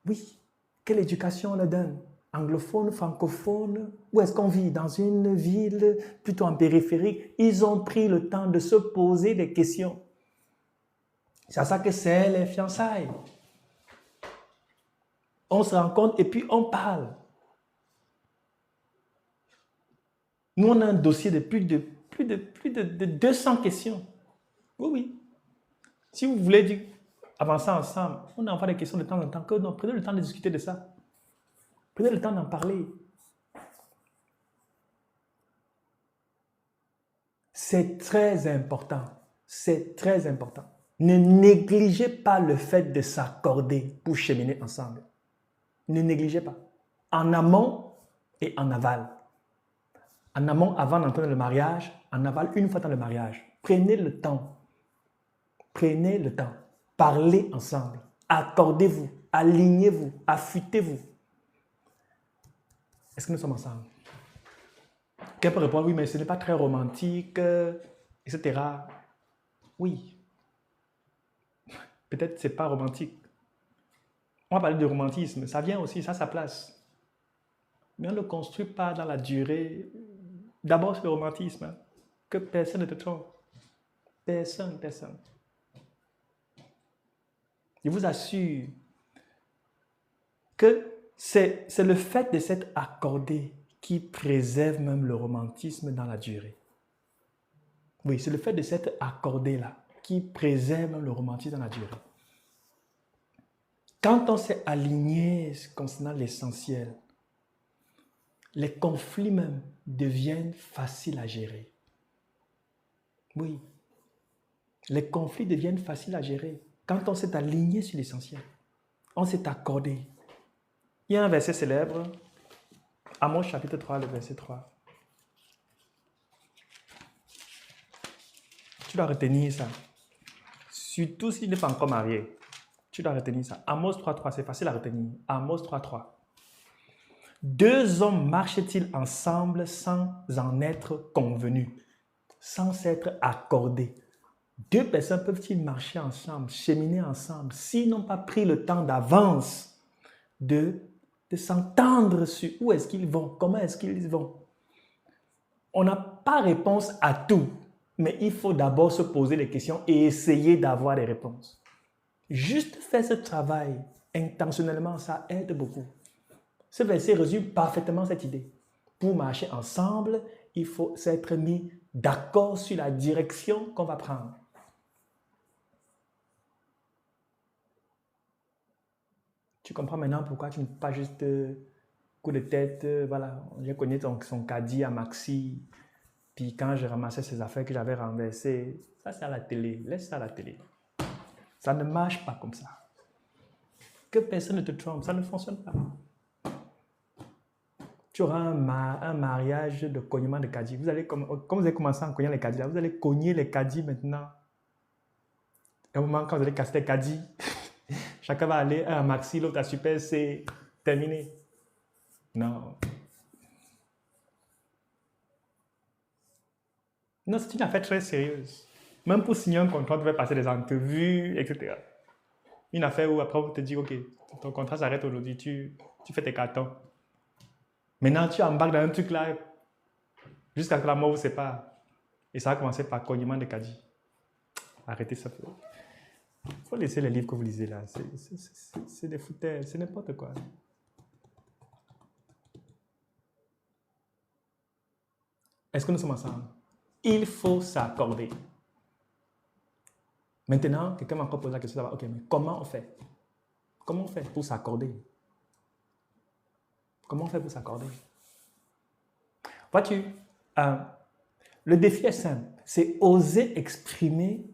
Oui. Quelle éducation on leur donne? Anglophone, francophone? Où est-ce qu'on vit? Dans une ville plutôt en périphérie? Ils ont pris le temps de se poser des questions. C'est à ça que c'est les fiançailles. On se rencontre et puis on parle. Nous, on a un dossier de plus de 200 questions. Oui, oui. Si vous voulez dire, avancer ensemble, on envoie des questions de temps en temps. Non, prenez le temps de discuter de ça. Prenez le temps d'en parler. C'est très important. C'est très important. Ne négligez pas le fait de s'accorder pour cheminer ensemble. Ne négligez pas. En amont et en aval. En amont, avant d'entrer dans le mariage. En aval, une fois dans le mariage. Prenez le temps. Prenez le temps. Parlez ensemble. Accordez-vous. Alignez-vous. Affûtez-vous. Est-ce que nous sommes ensemble? Quelqu'un peut répondre, oui, mais ce n'est pas très romantique, etc. Oui. Peut-être que ce n'est pas romantique. On va parler de romantisme. Ça vient aussi, ça a sa place. Mais on ne le construit pas dans la durée. D'abord, c'est le romantisme. Hein. Que personne ne te trompe. Personne, personne. Je vous assure que c'est le fait de s'être accordé qui préserve même le romantisme dans la durée. Oui, c'est le fait de s'être accordé là qui préserve même le romantisme dans la durée. Quand on s'est aligné concernant l'essentiel, les conflits même deviennent faciles à gérer. Oui, les conflits deviennent faciles à gérer quand on s'est aligné sur l'essentiel. On s'est accordé. Il y a un verset célèbre, Amos chapitre 3, le verset 3. Tu dois retenir ça. Surtout s'il n'est pas encore marié. Tu dois retenir ça. Amos 3.3, c'est facile à retenir. Amos 3.3. Deux hommes marchent-ils ensemble sans en être convenus, sans s'être accordés? Deux personnes peuvent-ils marcher ensemble, cheminer ensemble, s'ils n'ont pas pris le temps d'avance de s'entendre sur où est-ce qu'ils vont, comment est-ce qu'ils vont? On n'a pas réponse à tout, mais il faut d'abord se poser des questions et essayer d'avoir des réponses. Juste faire ce travail intentionnellement, ça aide beaucoup. Ce verset résume parfaitement cette idée. Pour marcher ensemble, il faut s'être mis d'accord sur la direction qu'on va prendre. Tu comprends maintenant pourquoi tu ne fais pas juste coup de tête, voilà, j'ai connu son caddie à Maxi, puis quand je ramassais ses affaires que j'avais renversées, ça c'est à la télé, laisse ça à la télé. Ça ne marche pas comme ça. Que personne ne te trompe, ça ne fonctionne pas. Tu auras un mariage de cognement de caddie. Vous allez, comme vous avez commencé en cognant les caddies, vous allez cogner les caddies maintenant. À un moment, quand vous allez casser les caddies, chacun va aller à un Maxi, l'autre à Super, c'est terminé. Non. Non, c'est une affaire très sérieuse. Même pour signer un contrat, tu devez passer des entrevues, etc. Une affaire où après, on te dit, OK, ton contrat s'arrête aujourd'hui, tu fais tes cartons. Maintenant, tu embarques dans un truc là, jusqu'à ce que la mort vous sépare. Et ça a commencé par cognement de caddie. Arrêtez ça. Il faut laisser les livres que vous lisez là. C'est des foutaises, c'est n'importe quoi. Est-ce que nous sommes ensemble? Il faut s'accorder. Maintenant, quelqu'un m'a encore posé la question, ok, mais comment on fait? Comment on fait pour s'accorder? Comment on fait pour s'accorder? Vois-tu, le défi est simple, c'est oser exprimer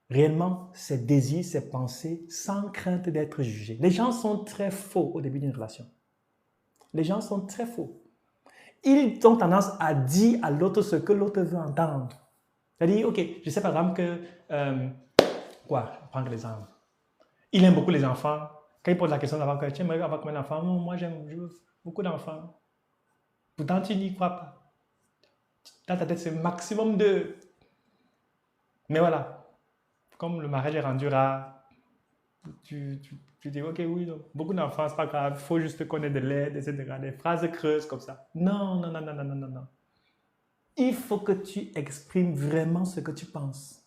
réellement ses désirs, ses pensées, sans crainte d'être jugé. Les gens sont très faux au début d'une relation. Les gens sont très faux. Ils ont tendance à dire à l'autre ce que l'autre veut entendre. C'est-à-dire, ok, je sais par exemple que, je vais prendre l'exemple. Il aime beaucoup les enfants. Quand il pose la question d'avant, tu aimerais avoir combien d'enfants? Moi, je veux beaucoup d'enfants. Pourtant, tu n'y crois pas. Dans ta tête, c'est maximum 2. Mais voilà, comme le mariage est rendu rare, tu dis, ok, oui, non, beaucoup d'enfants, c'est pas grave, il faut juste qu'on ait de l'aide, etc. Des phrases creuses comme ça. Non, non, non, non, non, non, non, non. Il faut que tu exprimes vraiment ce que tu penses.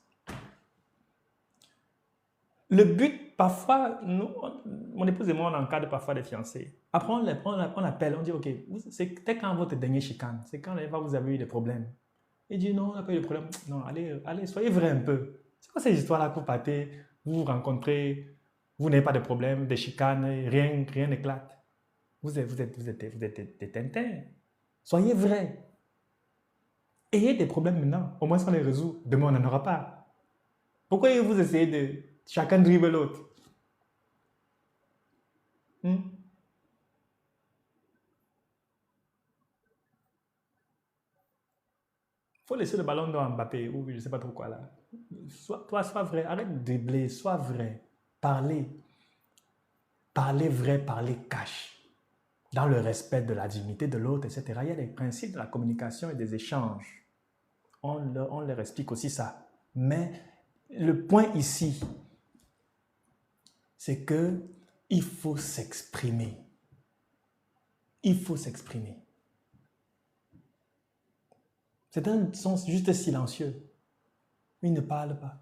Le but, parfois, mon épouse et moi, on encadre parfois des fiancés. Après, on appelle, on dit, OK, c'était quand votre dernier chicane? C'est quand vous avez eu des problèmes? Il dit, non, on n'a pas eu de problème. Non, allez, soyez vrai un peu. C'est quoi ces histoires-là que vous partez, vous vous rencontrez, vous n'avez pas de problème, des chicanes, rien n'éclate. Vous êtes des tintins. Soyez vrai. Ayez des problèmes maintenant. Au moins, si on les résout, demain, on n'en aura pas. Pourquoi vous essayez de chacun dribble l'autre? Il faut laisser le ballon dans Mbappé ou je ne sais pas trop quoi là. Sois vrai. Arrête de dribbler. Sois vrai. Parlez. Parlez vrai, parlez cash. Dans le respect de la dignité de l'autre, etc. Il y a des principes de la communication et des échanges. On leur explique aussi ça. Mais le point ici, c'est que il faut s'exprimer. Il faut s'exprimer. Certains sont juste silencieux. Ils ne parlent pas.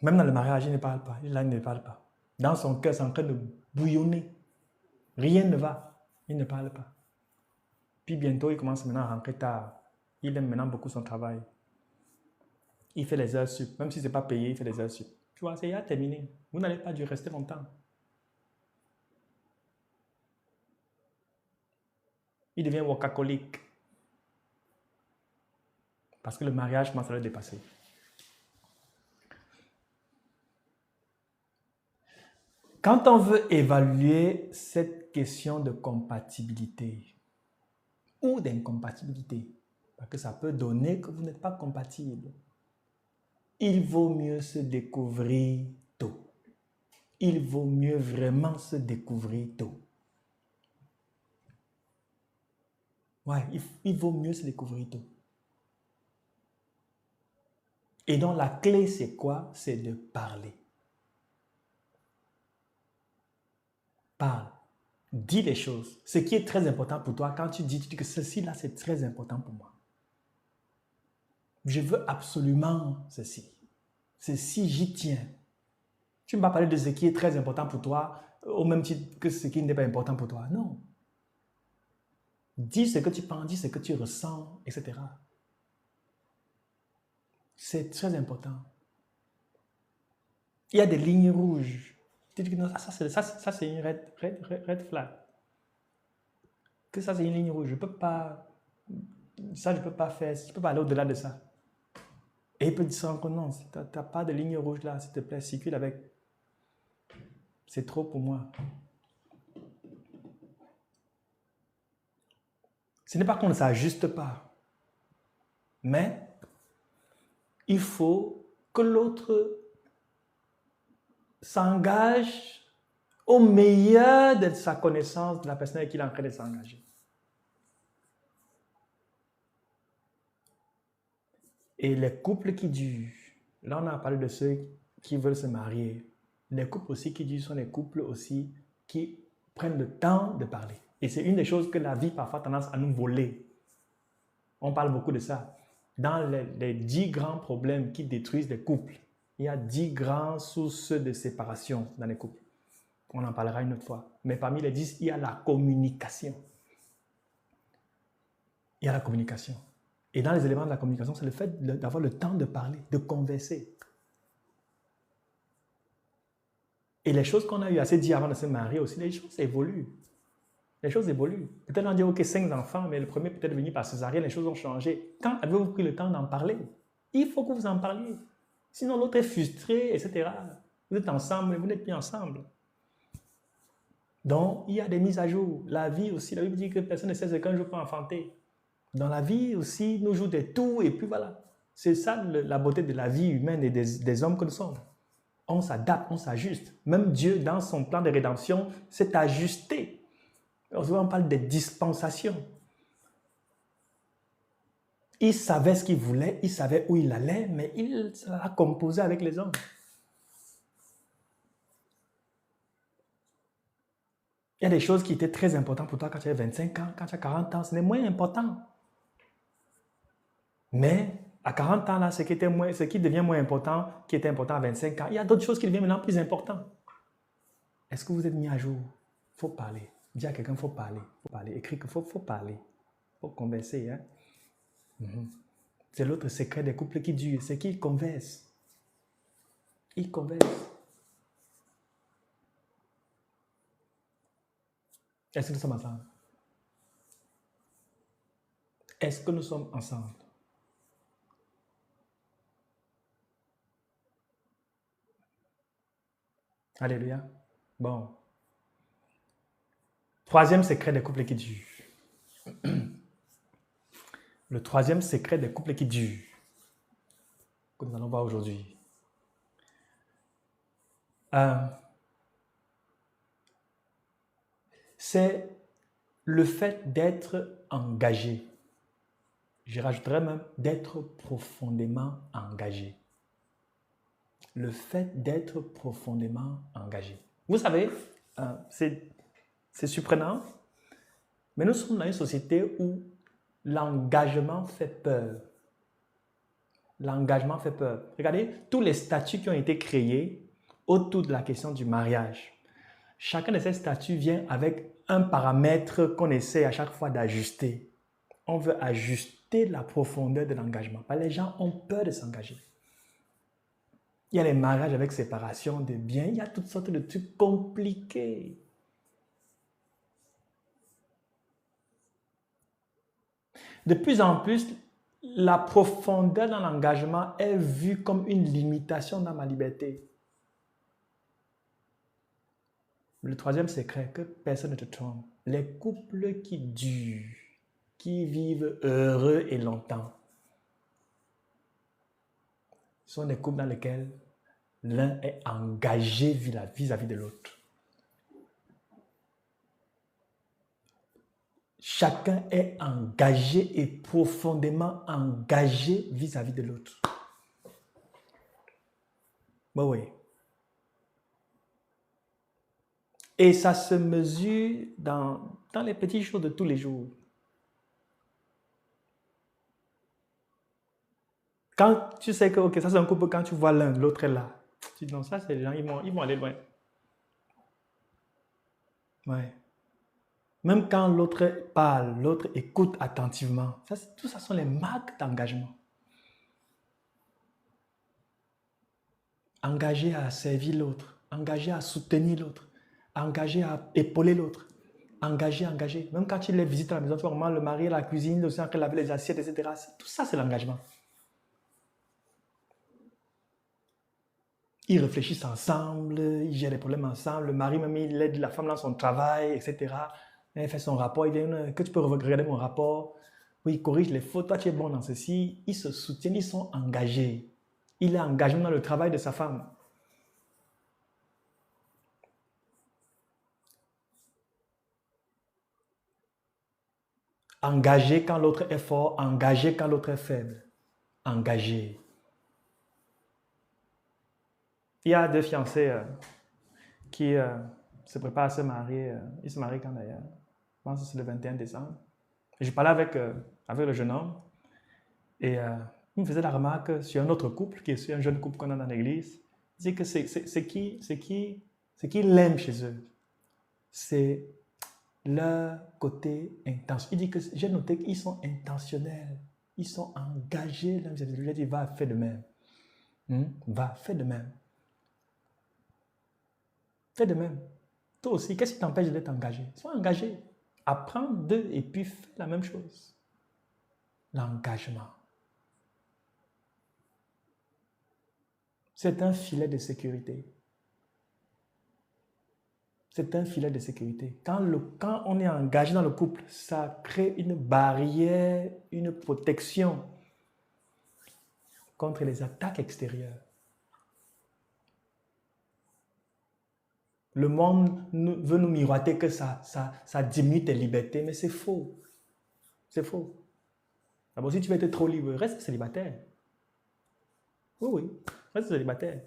Même dans le mariage, il ne parle pas. Là, il ne parle pas. Dans son cœur, c'est en train de bouillonner. Rien ne va. Il ne parle pas. Puis bientôt, il commence maintenant à rentrer tard. Il aime maintenant beaucoup son travail. Il fait les heures sup. Même si ce n'est pas payé, il fait les heures sup. Tu vois, c'est déjà terminé. Vous n'allez pas dû rester longtemps. Il devient workaholic. Parce que le mariage commence à le dépasser. Quand on veut évaluer cette question de compatibilité ou d'incompatibilité, parce que ça peut donner que vous n'êtes pas compatible, il vaut mieux se découvrir tôt. Il vaut mieux vraiment se découvrir tôt. Ouais, il vaut mieux se découvrir tôt. Et donc la clé, c'est quoi? C'est de parler. Parle. Dis les choses. Ce qui est très important pour toi, quand tu dis que ceci-là, c'est très important pour moi. Je veux absolument ceci. Ceci, j'y tiens. Tu ne vas pas parler de ce qui est très important pour toi au même titre que ce qui n'est pas important pour toi. Non. Dis ce que tu penses, dis ce que tu ressens, etc. C'est très important. Il y a des lignes rouges. Tu dis que non, ça c'est une red flag. Que ça c'est une ligne rouge. Je peux pas, ça je peux pas faire, je peux pas aller au-delà de ça. Et il peut dire que non, tu n'as pas de ligne rouge là, s'il te plaît, circule avec. C'est trop pour moi. Ce n'est pas qu'on ne s'ajuste pas, mais il faut que l'autre s'engage au meilleur de sa connaissance de la personne avec qui il est en train de s'engager. Et les couples qui durent, là on a parlé de ceux qui veulent se marier, les couples aussi qui durent sont les couples aussi qui prennent le temps de parler. Et c'est une des choses que la vie parfois a tendance à nous voler. On parle beaucoup de ça. Dans les 10 grands problèmes qui détruisent les couples, il y a 10 grandes sources de séparation dans les couples. On en parlera une autre fois. Mais parmi les 10, il y a la communication. Il y a la communication. Et dans les éléments de la communication, c'est le fait d'avoir le temps de parler, de converser. Et les choses qu'on a eu assez dit avant de se marier aussi, les choses évoluent. Les choses évoluent. Peut-être on dit, ok, 5 enfants, mais le premier peut-être venu par césarienne, les choses ont changé. Quand avez-vous pris le temps d'en parler? Il faut que vous en parliez. Sinon, l'autre est frustré, etc. Vous êtes ensemble, mais vous n'êtes plus ensemble. Donc, il y a des mises à jour. La vie aussi, la Bible dit que personne ne sait ce qu'un jour peut enfanter. Dans la vie aussi, nous jouons des tours et puis voilà. C'est ça la beauté de la vie humaine et des hommes que nous sommes. On s'adapte, on s'ajuste. Même Dieu, dans son plan de rédemption, s'est ajusté. On parle de dispensation. Il savait ce qu'il voulait, il savait où il allait, mais il a composé avec les hommes. Il y a des choses qui étaient très importantes pour toi quand tu avais 25 ans, quand tu as 40 ans, ce n'est moins important. Mais À 40 ans, là, ce qui devient moins important, qui était important à 25 ans, il y a d'autres choses qui deviennent maintenant plus importantes. Est-ce que vous êtes mis à jour? Il faut parler. Dis à quelqu'un, il faut parler. Faut parler. Écris qu'il faut parler. Il faut converser. Hein? C'est l'autre secret des couples qui durent, c'est qu'ils conversent. Ils conversent. Est-ce que nous sommes ensemble? Est-ce que nous sommes ensemble? Alléluia. Bon. Troisième secret des couples qui durent. Le troisième secret des couples qui durent, que nous allons voir aujourd'hui. C'est le fait d'être engagé. Je rajouterais même d'être profondément engagé. Le fait d'être profondément engagé. Vous savez, c'est surprenant, mais nous sommes dans une société où l'engagement fait peur. L'engagement fait peur. Regardez tous les statuts qui ont été créés autour de la question du mariage. Chacun de ces statuts vient avec un paramètre qu'on essaie à chaque fois d'ajuster. On veut ajuster la profondeur de l'engagement. Les gens ont peur de s'engager. Il y a les mariages avec séparation de biens, il y a toutes sortes de trucs compliqués. De plus en plus, la profondeur dans l'engagement est vue comme une limitation dans ma liberté. Le troisième secret, que personne ne te trompe, les couples qui durent, qui vivent heureux et longtemps, sont des couples dans lesquels l'un est engagé vis-à-vis de l'autre. Chacun est engagé et profondément engagé vis-à-vis de l'autre. Bon, oui. Et ça se mesure dans les petites choses de tous les jours. Quand tu sais que okay, ça c'est un couple, quand tu vois l'un, l'autre est là, tu dis non, ça c'est les gens, ils vont aller loin. Ouais. Même quand l'autre parle, l'autre écoute attentivement, tout ça sont les marques d'engagement. Engagé à servir l'autre, engagé à soutenir l'autre, engagé à épauler l'autre, engagé. Même quand tu les visites à la maison, tu vois comment le mari, la cuisine, aussi en train de laver les assiettes, etc. Tout ça, c'est l'engagement. Ils réfléchissent ensemble, ils gèrent les problèmes ensemble. Le mari, même, il aide la femme dans son travail, etc. Elle fait son rapport, il dit que tu peux regarder mon rapport. Oui, il corrige les fautes, toi tu es bon dans ceci. Ils se soutiennent, ils sont engagés. Il est engagé dans le travail de sa femme. Engagé quand l'autre est fort, engagé quand l'autre est faible. Engagé. Il y a deux fiancés qui se préparent à se marier. Ils se marient quand d'ailleurs? Je pense que c'est le 21 décembre. Et je parlais avec le jeune homme et il me faisait la remarque sur un autre couple, qui est un jeune couple qu'on a dans l'église. Il dit que c'est qui l'aime chez eux. C'est leur côté intense. Il dit que j'ai noté qu'ils sont intentionnels. Ils sont engagés. Je lui ai dit, va, fais de même. Va, fais de même. Fais de même. Toi aussi, qu'est-ce qui t'empêche d'être engagé? Sois engagé. Apprends d'eux et puis fais la même chose. L'engagement. C'est un filet de sécurité. C'est un filet de sécurité. Quand on est engagé dans le couple, ça crée une barrière, une protection contre les attaques extérieures. Le monde veut nous miroiter que ça diminue tes libertés, mais c'est faux. C'est faux. D'abord, si tu veux être trop libre, reste célibataire. Oui, reste célibataire.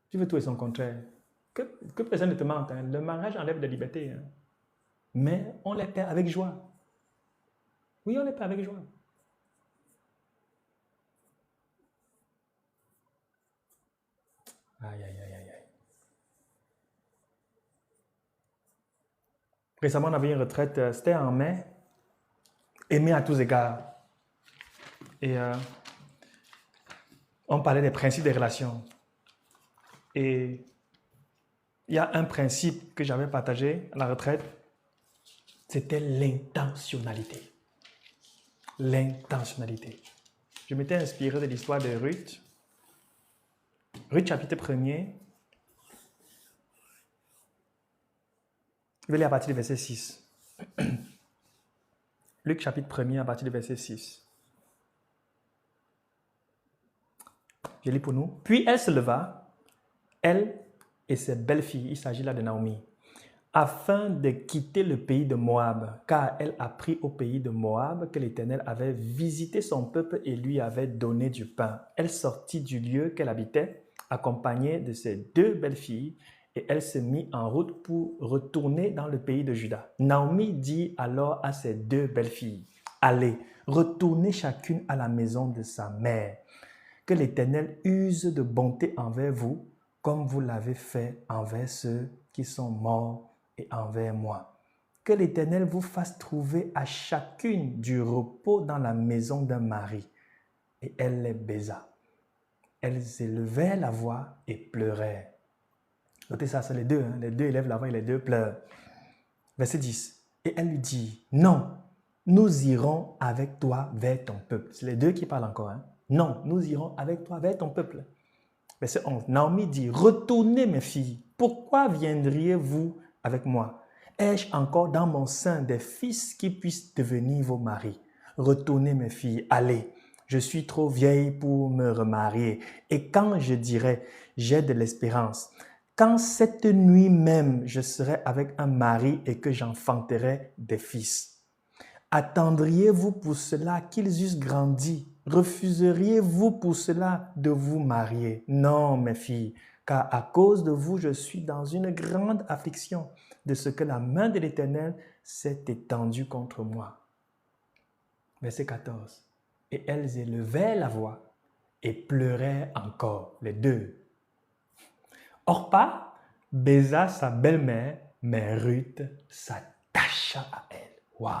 Tu veux tout et son contraire. Que personne ne te mente. Hein. Le mariage enlève de la liberté. Hein. Mais on les perd avec joie. Oui, on les perd avec joie. Aïe, aïe, aïe, aïe, aïe. Récemment, on avait une retraite, c'était en mai, aimé à tous égards. Et on parlait des principes des relations. Et il y a un principe que j'avais partagé à la retraite, c'était l'intentionnalité. L'intentionnalité. Je m'étais inspiré de l'histoire de Ruth. Ruth chapitre 1er. Je vais lire à partir du verset 6. Luc chapitre 1er à partir du verset 6. Je lis pour nous. Puis elle se leva, elle et ses belles-filles, il s'agit là de Naomi, afin de quitter le pays de Moab, car elle apprit au pays de Moab que l'Éternel avait visité son peuple et lui avait donné du pain. Elle sortit du lieu qu'elle habitait, accompagnée de ses deux belles-filles, et elle se mit en route pour retourner dans le pays de Juda. Naomi dit alors à ses deux belles-filles, « Allez, retournez chacune à la maison de sa mère. Que l'Éternel use de bonté envers vous, comme vous l'avez fait envers ceux qui sont morts et envers moi. Que l'Éternel vous fasse trouver à chacune du repos dans la maison d'un mari. » Et elle les baisa. Elles élevèrent la voix et pleurèrent. Notez ça, c'est les deux. Les deux élèvent la voix et les deux pleurent. Verset 10. Et elle lui dit, « Non, nous irons avec toi vers ton peuple. » C'est les deux qui parlent encore. Non, nous irons avec toi vers ton peuple. Verset 11. Naomi dit, « Retournez mes filles, pourquoi viendriez-vous avec moi? Ai-je encore dans mon sein des fils qui puissent devenir vos maris? Retournez mes filles, allez, je suis trop vieille pour me remarier. Et quand je dirai, j'ai de l'espérance, quand cette nuit même je serai avec un mari et que j'enfanterai des fils, attendriez-vous pour cela qu'ils eussent grandi? Refuseriez-vous pour cela de vous marier? Non, mes filles, car à cause de vous, je suis dans une grande affliction de ce que la main de l'Éternel s'est étendue contre moi. » Verset 14. Et elles élevèrent la voix et pleuraient encore, les deux. Orpa baisa sa belle-mère, mais Ruth s'attacha à elle. Waouh!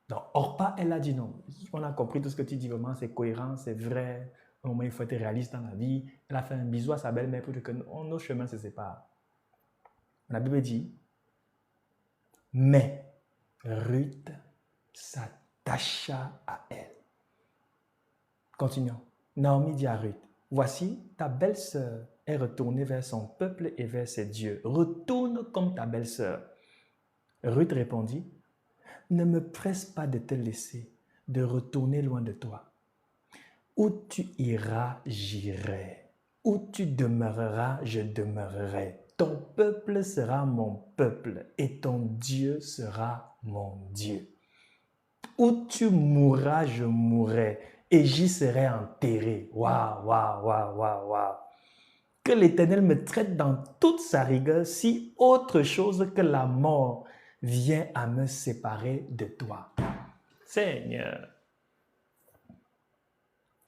Donc, Orpa, elle a dit non. On a compris tout ce que tu dis vraiment, c'est cohérent, c'est vrai. Au moment, il faut être réaliste dans la vie. Elle a fait un bisou à sa belle-mère pour dire que nos chemins se séparent. La Bible dit, mais Ruth s'attacha à elle. Continuons. Naomi dit à Ruth, voici, ta belle-sœur est retournée vers son peuple et vers ses dieux. Retourne comme ta belle-sœur. Ruth répondit, ne me presse pas de te laisser, de retourner loin de toi. Où tu iras, j'irai. Où tu demeureras, je demeurerai. Ton peuple sera mon peuple et ton Dieu sera mon Dieu. Où tu mourras, je mourrai et j'y serai enterré. Waouh, waouh, waouh, waouh, waouh. Que l'Éternel me traite dans toute sa rigueur si autre chose que la mort vient à me séparer de toi. Seigneur,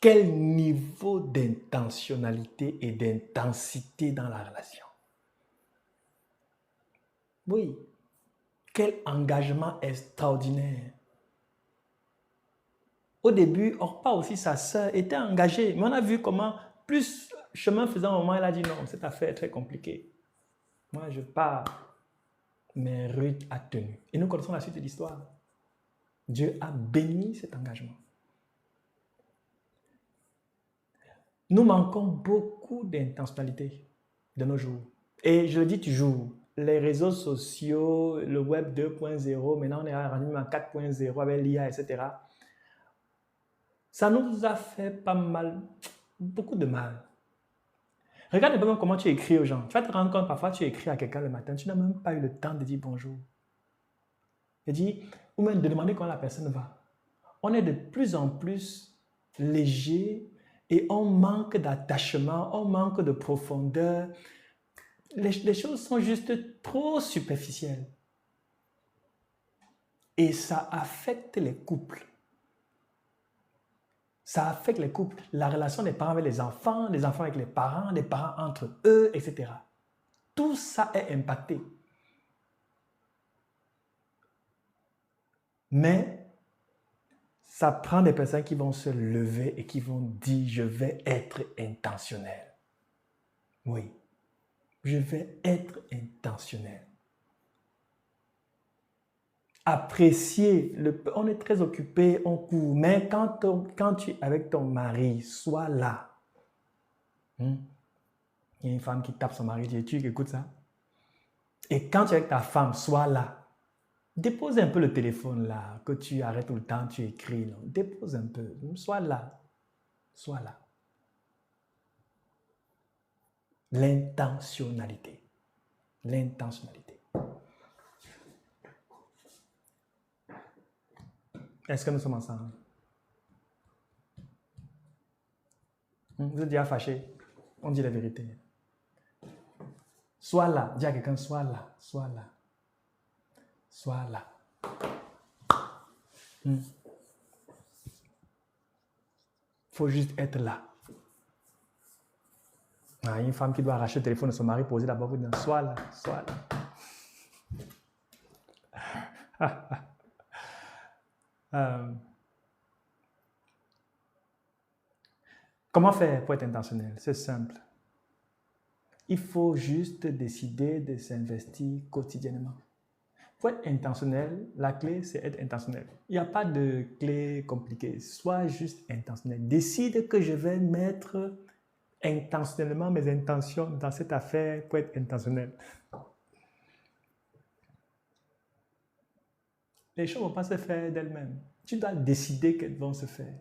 quel niveau d'intentionnalité et d'intensité dans la relation. Oui, quel engagement extraordinaire. Au début, Orpa aussi, sa sœur, était engagée. Mais on a vu comment, plus chemin faisant au moment, elle a dit non, cette affaire est très compliquée. Moi, je pars. Mais Ruth a tenu. Et nous connaissons la suite de l'histoire. Dieu a béni cet engagement. Nous manquons beaucoup d'intentionnalité de nos jours. Et je le dis toujours, les réseaux sociaux, le web 2.0, maintenant on est rendu à 4.0 avec l'IA, etc. Ça nous a fait pas mal, beaucoup de mal. Regarde même comment tu écris aux gens. Tu vas te rendre compte, parfois tu écris à quelqu'un le matin, tu n'as même pas eu le temps de dire bonjour. Je dis, ou même de demander comment la personne va. On est de plus en plus léger et on manque d'attachement, on manque de profondeur. Les choses sont juste trop superficielles. Et ça affecte les couples. Ça affecte les couples, la relation des parents avec les enfants avec les parents entre eux, etc. Tout ça est impacté. Mais ça prend des personnes qui vont se lever et qui vont dire, je vais être intentionnel. Oui, je vais être intentionnel. Apprécier, on est très occupé, on court, mais quand tu es avec ton mari, sois là. Il y a une femme qui tape son mari, tu écoutes ça? Et quand tu es avec ta femme, sois là. Dépose un peu le téléphone là, que tu arrêtes tout le temps, tu écris. Non? Dépose un peu, sois là. Sois là. L'intentionnalité. L'intentionnalité. Est-ce que nous sommes ensemble? Vous êtes déjà fâché? On dit la vérité. Sois là. Dis à quelqu'un, sois là. Sois là. Sois là. Faut juste être là. Une femme qui doit arracher le téléphone de son mari, poser d'abord, sois là, sois là. Comment faire pour être intentionnel? C'est simple. Il faut juste décider de s'investir quotidiennement. Pour être intentionnel, la clé, c'est être intentionnel. Il n'y a pas de clé compliquée. Sois juste intentionnel. Décide que je vais mettre intentionnellement mes intentions dans cette affaire pour être intentionnel. Les choses ne vont pas se faire d'elles-mêmes. Tu dois décider qu'elles vont se faire.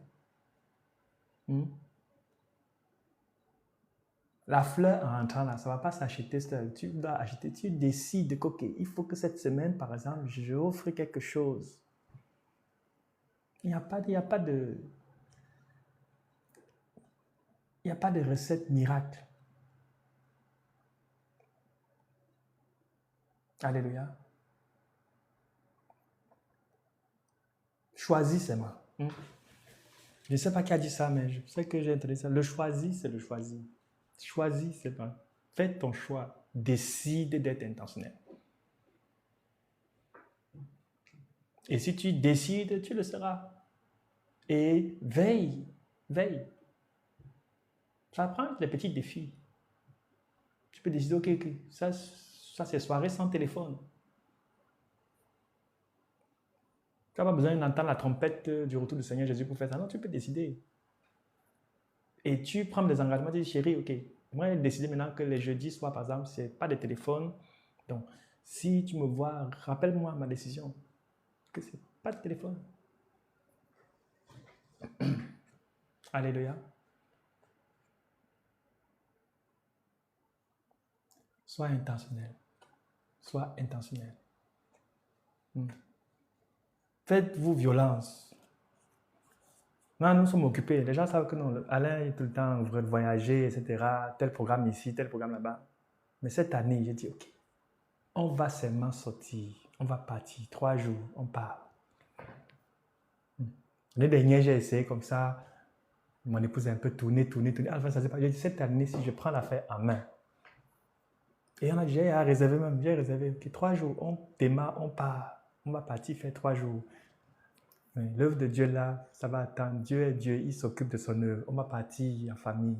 La fleur en rentrant là, ça ne va pas s'acheter seul. Tu dois acheter, tu décides qu'ok, il faut que cette semaine, par exemple, je offre quelque chose. Il n'y a pas de recette miracle. Alléluia. Choisis seulement. Je ne sais pas qui a dit ça, mais je sais que j'ai entendu ça. Le choisi, c'est le choisi. Choisis seulement. Fais ton choix. Décide d'être intentionnel. Et si tu décides, tu le seras. Et veille. Ça prend les petits défis. Tu peux décider, ok, ça c'est soirée sans téléphone. Tu n'as pas besoin d'entendre la trompette du retour du Seigneur Jésus pour faire ça. Non, tu peux décider. Et tu prends des engagements, tu dis, chérie, ok, moi j'ai décidé maintenant que les jeudis soirs, par exemple, c'est pas de téléphone. Donc, si tu me vois, rappelle-moi ma décision. Que c'est pas de téléphone. Alléluia. Sois intentionnel. Sois intentionnel. Faites-vous violence. Non, nous sommes occupés. Les gens savent que non, Alain est tout le temps en train de voyager, etc. Tel programme ici, tel programme là-bas. Mais cette année, j'ai dit, ok, on va seulement sortir. On va partir 3 jours, on part. L'année dernière, j'ai essayé comme ça. Mon épouse a un peu tourné. Enfin, ça s'est pas. J'ai dit, cette année, si je prends l'affaire en main. Et j'ai réservé même. J'ai réservé. Okay, 3 jours, on démarre, on part. On va partir faire 3 jours. L'œuvre de Dieu là, ça va attendre. Dieu est Dieu, il s'occupe de son œuvre. On va partir en famille.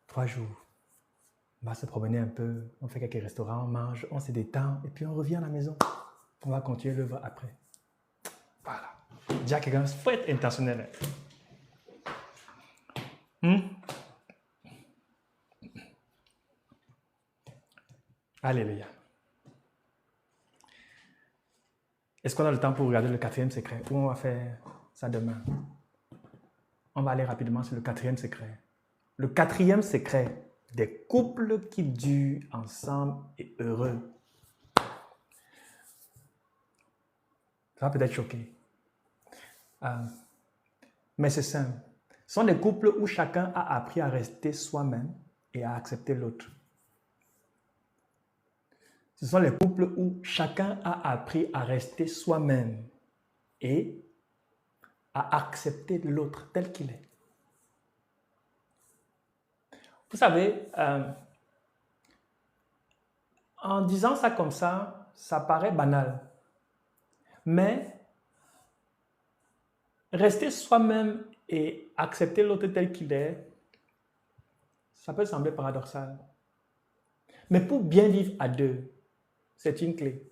3 jours. On va se promener un peu. On fait quelques restaurants, on mange, on se détend. Et puis on revient à la maison. On va continuer l'œuvre après. Voilà. Dis à quelqu'un, il faut être intentionnel. Alléluia. Est-ce qu'on a le temps pour regarder le 4e secret ou on va faire ça demain? On va aller rapidement sur le 4e secret. Le 4e secret des couples qui durent ensemble et heureux. Ça va peut-être choquer. Mais c'est simple. Ce sont des couples où chacun a appris à rester soi-même et à accepter l'autre. Ce sont les couples où chacun a appris à rester soi-même et à accepter l'autre tel qu'il est. Vous savez, en disant ça comme ça paraît banal. Mais rester soi-même et accepter l'autre tel qu'il est, ça peut sembler paradoxal. Mais pour bien vivre à deux, c'est une clé.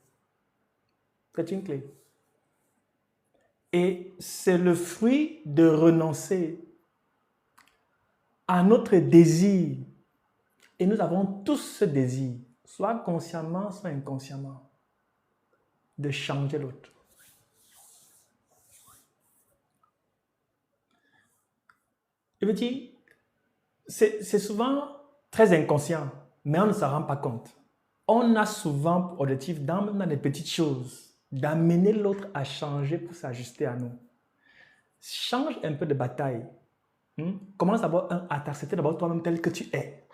C'est une clé. Et c'est le fruit de renoncer à notre désir. Et nous avons tous ce désir, soit consciemment, soit inconsciemment, de changer l'autre. Je veux dire, c'est souvent très inconscient, mais on ne s'en rend pas compte. On a souvent pour objectif, dans les petites choses, d'amener l'autre à changer pour s'ajuster à nous. Change un peu de bataille. Commence d'abord à t'accepter d'abord toi-même tel que tu es.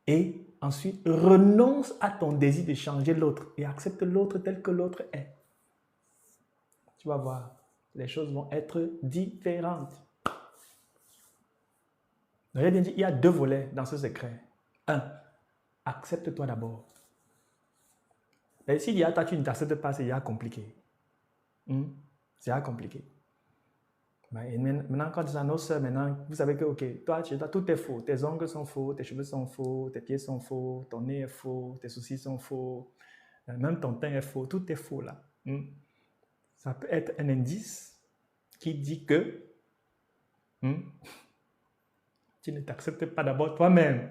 Et ensuite, renonce à ton désir de changer l'autre et accepte l'autre tel que l'autre est. Tu vas voir, les choses vont être différentes. J'ai bien dit, il y a deux volets dans ce secret. Un, accepte-toi d'abord. Et s'il y a toi, tu ne t'acceptes pas, c'est compliqué. C'est compliqué. Et maintenant, quand tu es nos soeurs, maintenant, vous savez que, ok, toi, tout est faux. Tes ongles sont faux, tes cheveux sont faux, tes pieds sont faux, ton nez est faux, tes sourcils sont faux, même ton teint est faux, tout est faux là. Ça peut être un indice qui dit que tu ne t'acceptes pas d'abord toi-même.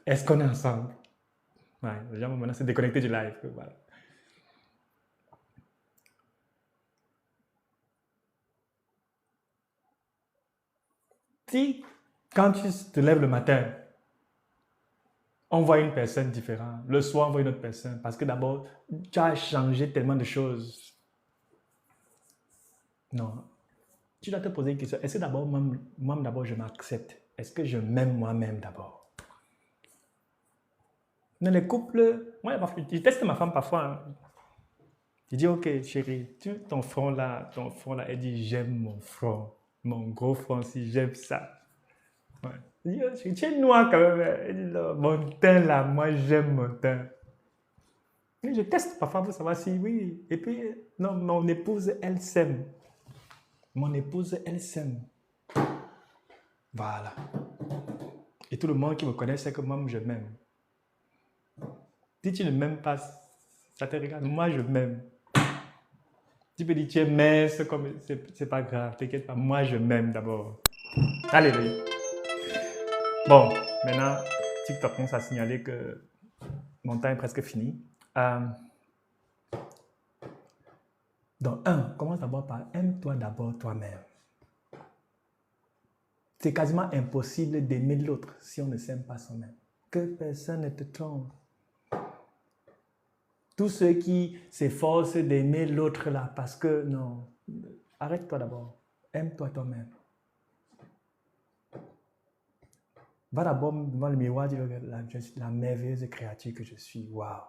Est-ce qu'on est ensemble? Ouais, les gens maintenant se déconnecter du live. Voilà. Si, quand tu te lèves le matin, on voit une personne différente, le soir, on voit une autre personne, parce que d'abord, tu as changé tellement de choses. Non. Tu dois te poser une question. Est-ce que d'abord, moi d'abord, je m'accepte? Est-ce que je m'aime moi-même d'abord? Dans les couples, moi, je teste ma femme parfois. Hein. Je dis, ok, chérie, ton front là, elle dit, j'aime mon front. Mon gros front, si j'aime ça. Ouais. Je dis, oh, tu es noir quand même. Elle dit, non, mon teint là, moi j'aime mon teint. Et je teste parfois pour savoir si oui. Et puis, non, mon épouse, elle s'aime. Mon épouse, elle s'aime. Voilà. Et tout le monde qui me connaît sait que moi, je m'aime. Si tu ne m'aimes pas, ça te regarde. Moi, je m'aime. Tu peux dire, tu es mince, c'est pas grave, t'inquiète pas. Moi, je m'aime d'abord. Alléluia. Bon, maintenant, TikTok commence à signaler que mon temps est presque fini. Donc, commence d'abord par aime-toi d'abord toi-même. C'est quasiment impossible d'aimer l'autre si on ne s'aime pas soi-même. Que personne ne te trompe. Tous ceux qui s'efforcent d'aimer l'autre là, parce que non, arrête-toi d'abord. Aime-toi toi-même. Va d'abord devant le miroir et dire la merveilleuse créature que je suis. Waouh!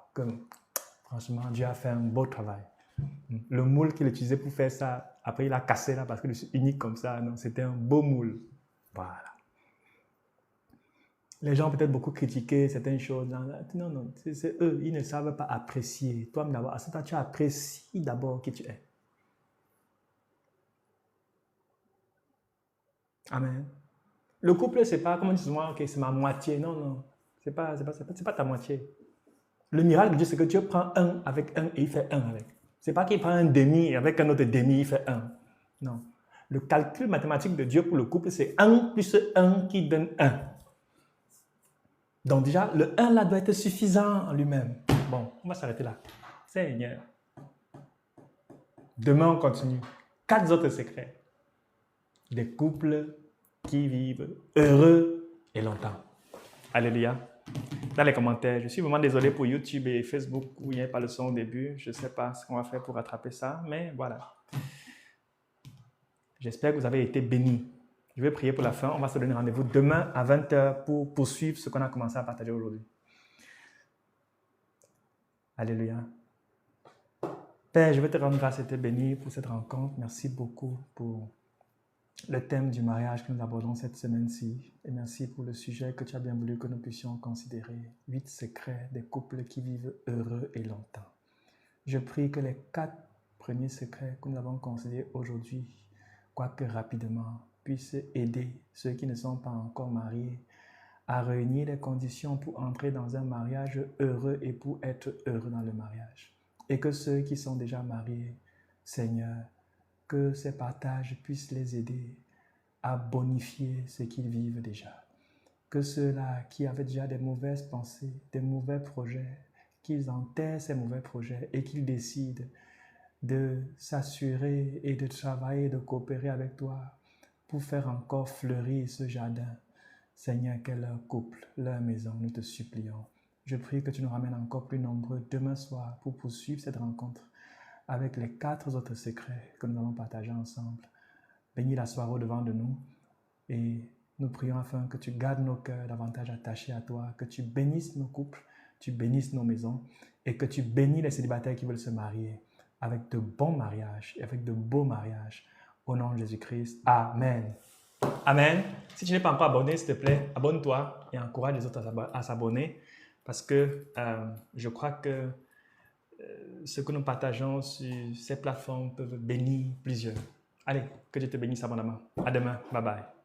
Franchement, Dieu a fait un beau travail. Le moule qu'il utilisait pour faire ça, après il a cassé là parce que je suis unique comme ça. Non, c'était un beau moule. Voilà. Les gens ont peut-être beaucoup critiqué certaines choses. Non, c'est eux, ils ne savent pas apprécier. Toi-même d'abord, tu apprécies d'abord qui tu es. Amen. Le couple, c'est pas, comme on dit souvent, ok, c'est ma moitié. Non, c'est pas ta moitié. Le miracle de Dieu, c'est que Dieu prend un avec un et il fait un avec. C'est pas qu'il prend un demi et avec un autre demi, il fait un. Non. Le calcul mathématique de Dieu pour le couple, c'est 1 plus 1 qui donne 1. Donc déjà, le 1 là doit être suffisant en lui-même. Bon, on va s'arrêter là. Seigneur. Demain, on continue. 4 autres secrets. Des couples qui vivent heureux et longtemps. Alléluia. Dans les commentaires, je suis vraiment désolé pour YouTube et Facebook où il n'y avait pas le son au début. Je ne sais pas ce qu'on va faire pour rattraper ça, mais voilà. J'espère que vous avez été bénis. Je vais prier pour la fin. On va se donner rendez-vous demain à 20h pour poursuivre ce qu'on a commencé à partager aujourd'hui. Alléluia. Père, je veux te rendre grâce et te bénir pour cette rencontre. Merci beaucoup pour le thème du mariage que nous abordons cette semaine-ci. Et merci pour le sujet que tu as bien voulu que nous puissions considérer. 8 secrets des couples qui vivent heureux et longtemps. Je prie que les 4 premiers secrets que nous avons considérés aujourd'hui, quoique rapidement, puissent aider ceux qui ne sont pas encore mariés à réunir les conditions pour entrer dans un mariage heureux et pour être heureux dans le mariage. Et que ceux qui sont déjà mariés, Seigneur, que ces partages puissent les aider à bonifier ce qu'ils vivent déjà. Que ceux-là qui avaient déjà des mauvaises pensées, des mauvais projets, qu'ils enterrent ces mauvais projets et qu'ils décident de s'assurer et de travailler, de coopérer avec toi pour faire encore fleurir ce jardin. Seigneur, que leur couple, leur maison, nous te supplions. Je prie que tu nous ramènes encore plus nombreux demain soir pour poursuivre cette rencontre avec les 4 autres secrets que nous allons partager ensemble. Bénis la soirée au-devant de nous et nous prions afin que tu gardes nos cœurs davantage attachés à toi, que tu bénisses nos couples, tu bénisses nos maisons et que tu bénis les célibataires qui veulent se marier avec de bons mariages et avec de beaux mariages. Au nom de Jésus-Christ, Amen. Amen. Si tu n'es pas encore abonné, s'il te plaît, abonne-toi et encourage les autres à s'abonner parce que je crois que ce que nous partageons sur ces plateformes peuvent bénir plusieurs. Allez, que Dieu te bénisse abondamment. À demain. Bye bye.